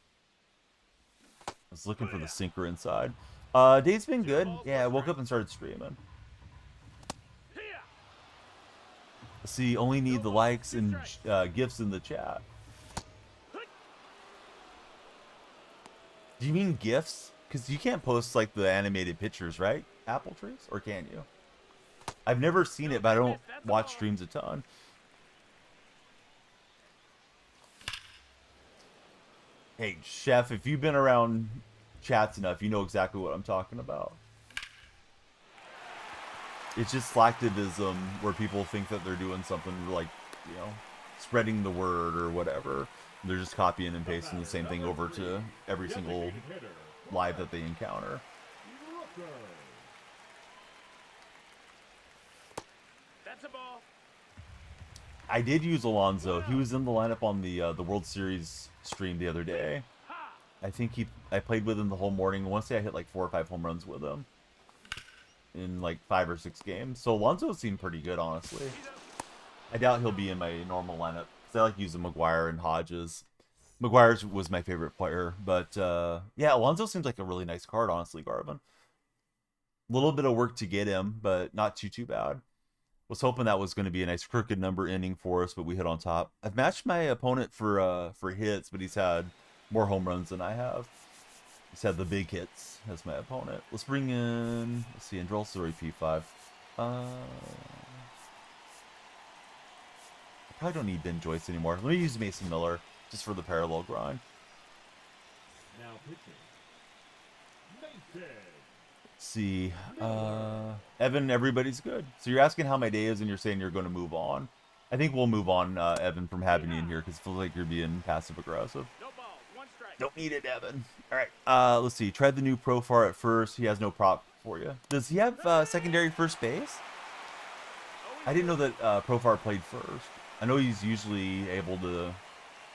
I was looking for the sinker inside. Day's been good. Yeah, I woke up and started streaming. See, only need the likes and gifts in the chat. Do you mean gifts? Because you can't post like the animated pictures, right? Apple trees? Or can you? I've never seen it, but I don't watch streams a ton. Hey, Chef, if you've been around chats enough, you know exactly what I'm talking about. It's just slacktivism where people think that they're doing something like, you know, spreading the word or whatever. They're just copying and pasting the same thing over to every single live that they encounter. That's a ball. I did use Alonso. He was in the lineup on the World Series stream the other day. I think I played with him the whole morning. I want to say I hit like 4 or 5 home runs with him in like 5 or 6 games. So Alonso seemed pretty good, honestly. I doubt he'll be in my normal lineup because I like using McGuire and Hodges. McGuire was my favorite player, but yeah, Alonso seems like a really nice card, honestly, Garvin. A little bit of work to get him, but not too bad. Was hoping that was going to be a nice crooked number inning for us, but we hit on top. I've matched my opponent for hits, but he's had more home runs than I have. He's had the big hits as my opponent. Let's bring in, let's see, Andrel Story P5. I probably don't need Ben Joyce anymore. Let me use Mason Miller just for the parallel grind. Now pitching. Mason. Let's see, Evan, everybody's good. So you're asking how my day is, and you're saying you're going to move on. I think we'll move on, Evan, from having you in here because it feels like you're being passive aggressive. No ball. One strike. Don't need it, Evan. All right. Let's see. Tried the new Profar at first. He has no prop for you. Does he have secondary first base? I didn't know that Profar played first. I know he's usually able to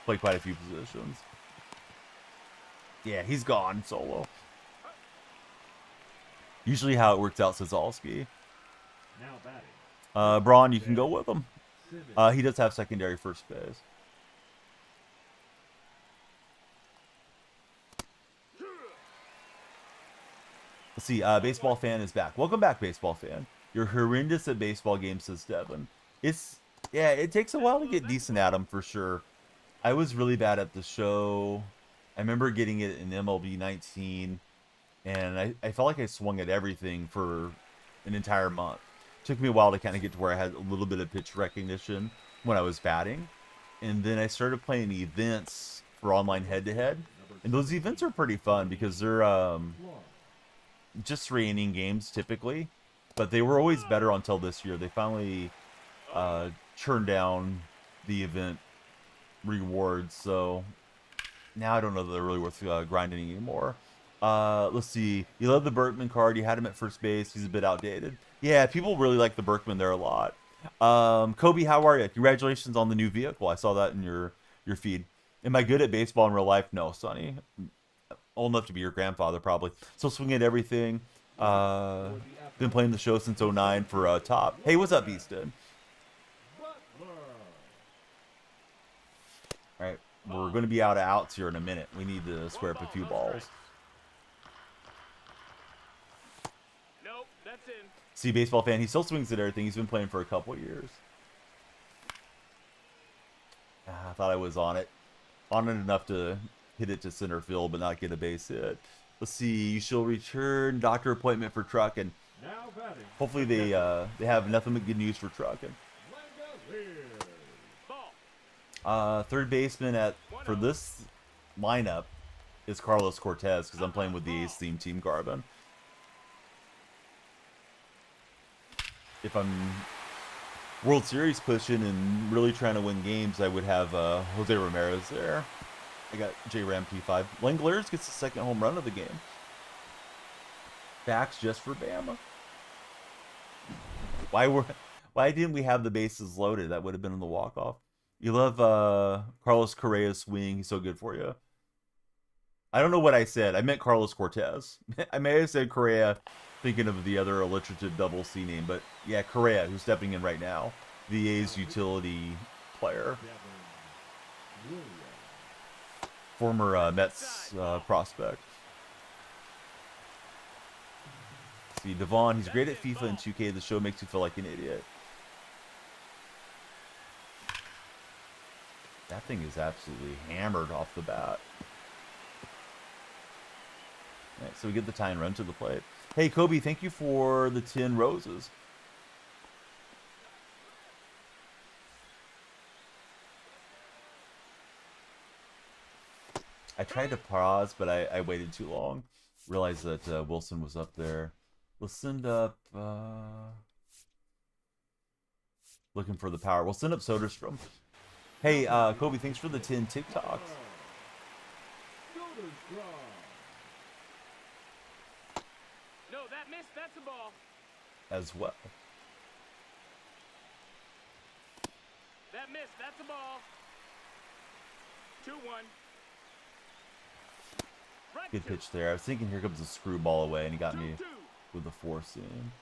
play quite a few positions. Yeah, he's gone solo. Usually how it works out, says Zalski. Now batting. Braun, you can go with him. He does have secondary first base. Let's see. Baseball fan is back. Welcome back, baseball fan. You're horrendous at baseball games, says Devin. Yeah, it takes a while to get decent at them for sure. I was really bad at the show. I remember getting it in MLB 19, and I felt like I swung at everything for an entire month. It took me a while to kind of get to where I had a little bit of pitch recognition when I was batting. And then I started playing events for online head-to-head. And those events are pretty fun because they're just 3-inning games typically. But they were always better until this year. They finally churned down the event rewards. So now I don't know that they're really worth grinding anymore. Let's see. You love the Berkman card. You had him at first base. He's a bit outdated. Yeah, people really like the Berkman there a lot. Kobe, how are you? Congratulations on the new vehicle. I saw that in your feed. Am I good at baseball in real life? No, Sonny. Old enough to be your grandfather, probably. So swing at everything. Been playing the show since 09 for top. Hey, what's up, Easton? All right, we're going to be out of outs here in a minute. We need to square up a few balls. Nope, that's in. See, baseball fan, he still swings at everything. He's been playing for a couple of years. I thought I was on it. On it enough to hit it to center field, but not get a base hit. Let's see. You shall return. Doctor appointment for trucking. Now batting. Hopefully they have nothing but good news for trucking. Ball. Third baseman for this lineup is Carlos Cortez because I'm playing with the A's team Carbon. If I'm World Series pushing and really trying to win games, I would have Jose Ramirez there. I got J-Ram P5. Langoliers gets the second home run of the game. Backs just for Bama. Why didn't we have the bases loaded? That would have been in the walk-off. You love Carlos Correa's swing. He's so good for you. I don't know what I said. I meant Carlos Cortez. I may have said Correa, thinking of the other alliterative double C name. But yeah, Correa, who's stepping in right now. The A's utility player. Former Mets prospect. See, Devon, he's great at FIFA and 2K. The show makes you feel like an idiot. That thing is absolutely hammered off the bat. All right, so we get the tie and run to the plate. Hey, Kobe, thank you for the 10 roses. I tried to pause, but I waited too long. Realized that Wilson was up there. We'll send up... looking for the power. We'll send up Soderstrom. Hey, Kobe, thanks for the 10 TikToks. No, that missed. That's a ball. As well. That missed. That's a ball. 2-1. Right. Good pitch there. I was thinking here comes a screwball away, and he got me with the 4-seam.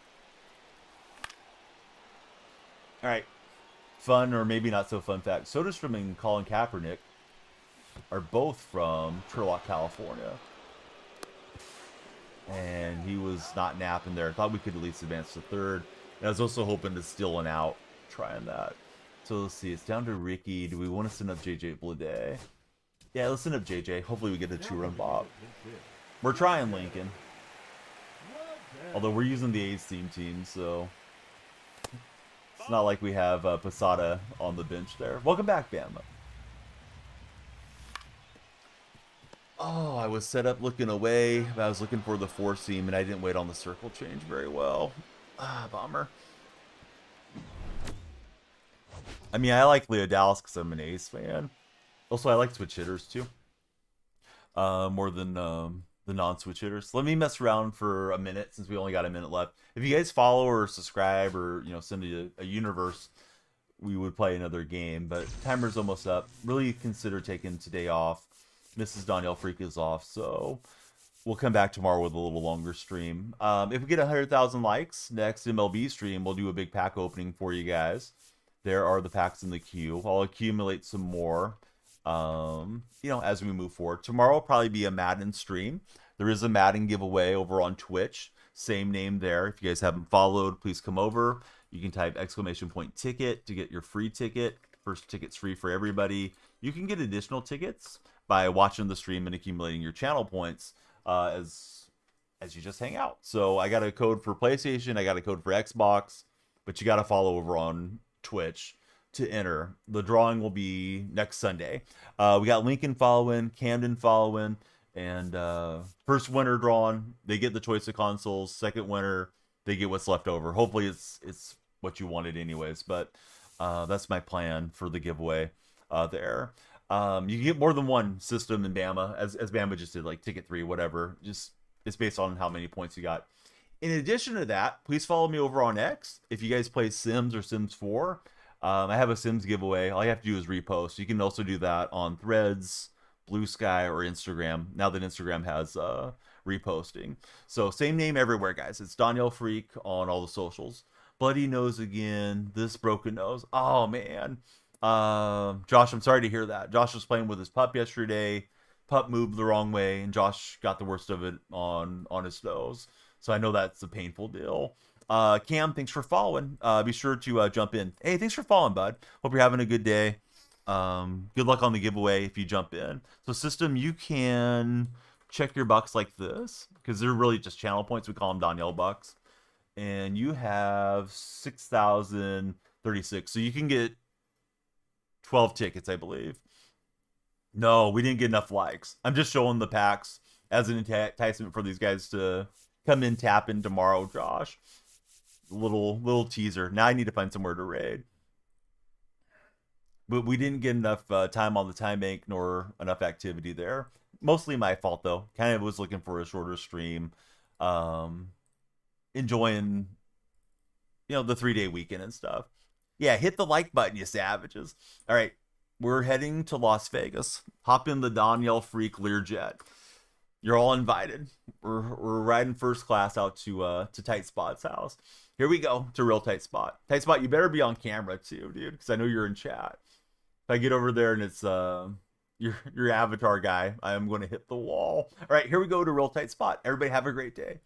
All right. Fun or maybe not so fun fact. Soderstrom and Colin Kaepernick are both from Turlock, California. And he was not napping there. Thought we could at least advance to third. And I was also hoping to steal an out trying that. So let's see. It's down to Ricky. Do we want to send up JJ Bleday? Yeah, let's send up JJ. Hopefully we get a 2-run bop. We're trying Lincoln. Although we're using the A's team, so... It's not like we have Posada on the bench there. Welcome back, Bama. Oh, I was set up looking away. I was looking for the 4-seam, and I didn't wait on the circle change very well. Ah, bummer. I mean, I like Leo Dallas because I'm an A's fan. Also, I like switch hitters, too. More than the non-switch hitters. Let me mess around for a minute since we only got a minute left. If you guys follow or subscribe or, send a universe, we would play another game. But timer's almost up. Really consider taking today off. Mrs. Danielle Freak is off, so we'll come back tomorrow with a little longer stream. If we get 100,000 likes, next MLB stream, we'll do a big pack opening for you guys. There are the packs in the queue. I'll accumulate some more. As we move forward. Tomorrow will probably be a Madden stream. There is a Madden giveaway over on Twitch. Same name there. If you guys haven't followed, please come over. You can type !ticket to get your free ticket. First ticket's free for everybody. You can get additional tickets by watching the stream and accumulating your channel points as you just hang out. So I got a code for PlayStation. I got a code for Xbox. But you got to follow over on Twitch to enter. The drawing will be next Sunday. We got Lincoln following, Camden following, and first winner drawn, they get the choice of consoles. Second winner, they get what's left over. Hopefully it's what you wanted anyways, but that's my plan for the giveaway there. You can get more than one system in Bama, as Bama just did, like Ticket 3, whatever. Just it's based on how many points you got. In addition to that, please follow me over on X. If you guys play Sims or Sims 4, I have a Sims giveaway. All you have to do is repost. You can also do that on Threads, Blue Sky, or Instagram, now that Instagram has reposting. So same name everywhere, guys. It's Danielle Freak on all the socials. Bloody nose again. This broken nose. Oh, man. Josh, I'm sorry to hear that. Josh was playing with his pup yesterday. Pup moved the wrong way, and Josh got the worst of it on his nose. So I know that's a painful deal. Cam, thanks for following. Be sure to jump in. Hey, thanks for following, bud. Hope you're having a good day. Good luck on the giveaway if you jump in. So system, you can check your bucks like this, because they're really just channel points. We call them Danielle bucks. And you have 6,036. So you can get 12 tickets, I believe. No, we didn't get enough likes. I'm just showing the packs as an enticement for these guys to come in, tap in tomorrow, Josh. Little teaser. Now I need to find somewhere to raid. But we didn't get enough time on the time bank nor enough activity there. Mostly my fault though. Kind of was looking for a shorter stream, enjoying the 3-day weekend and stuff. Yeah, hit the like button, you savages. All right, we're heading to Las Vegas. Hop in the Danielle Freak Learjet. You're all invited. We're riding first class out to Tight Spot's house. Here we go to real Tight Spot. Tight Spot, you better be on camera too, dude, because I know you're in chat. If I get over there and it's your avatar guy, I am going to hit the wall. All right, here we go to real Tight Spot. Everybody have a great day.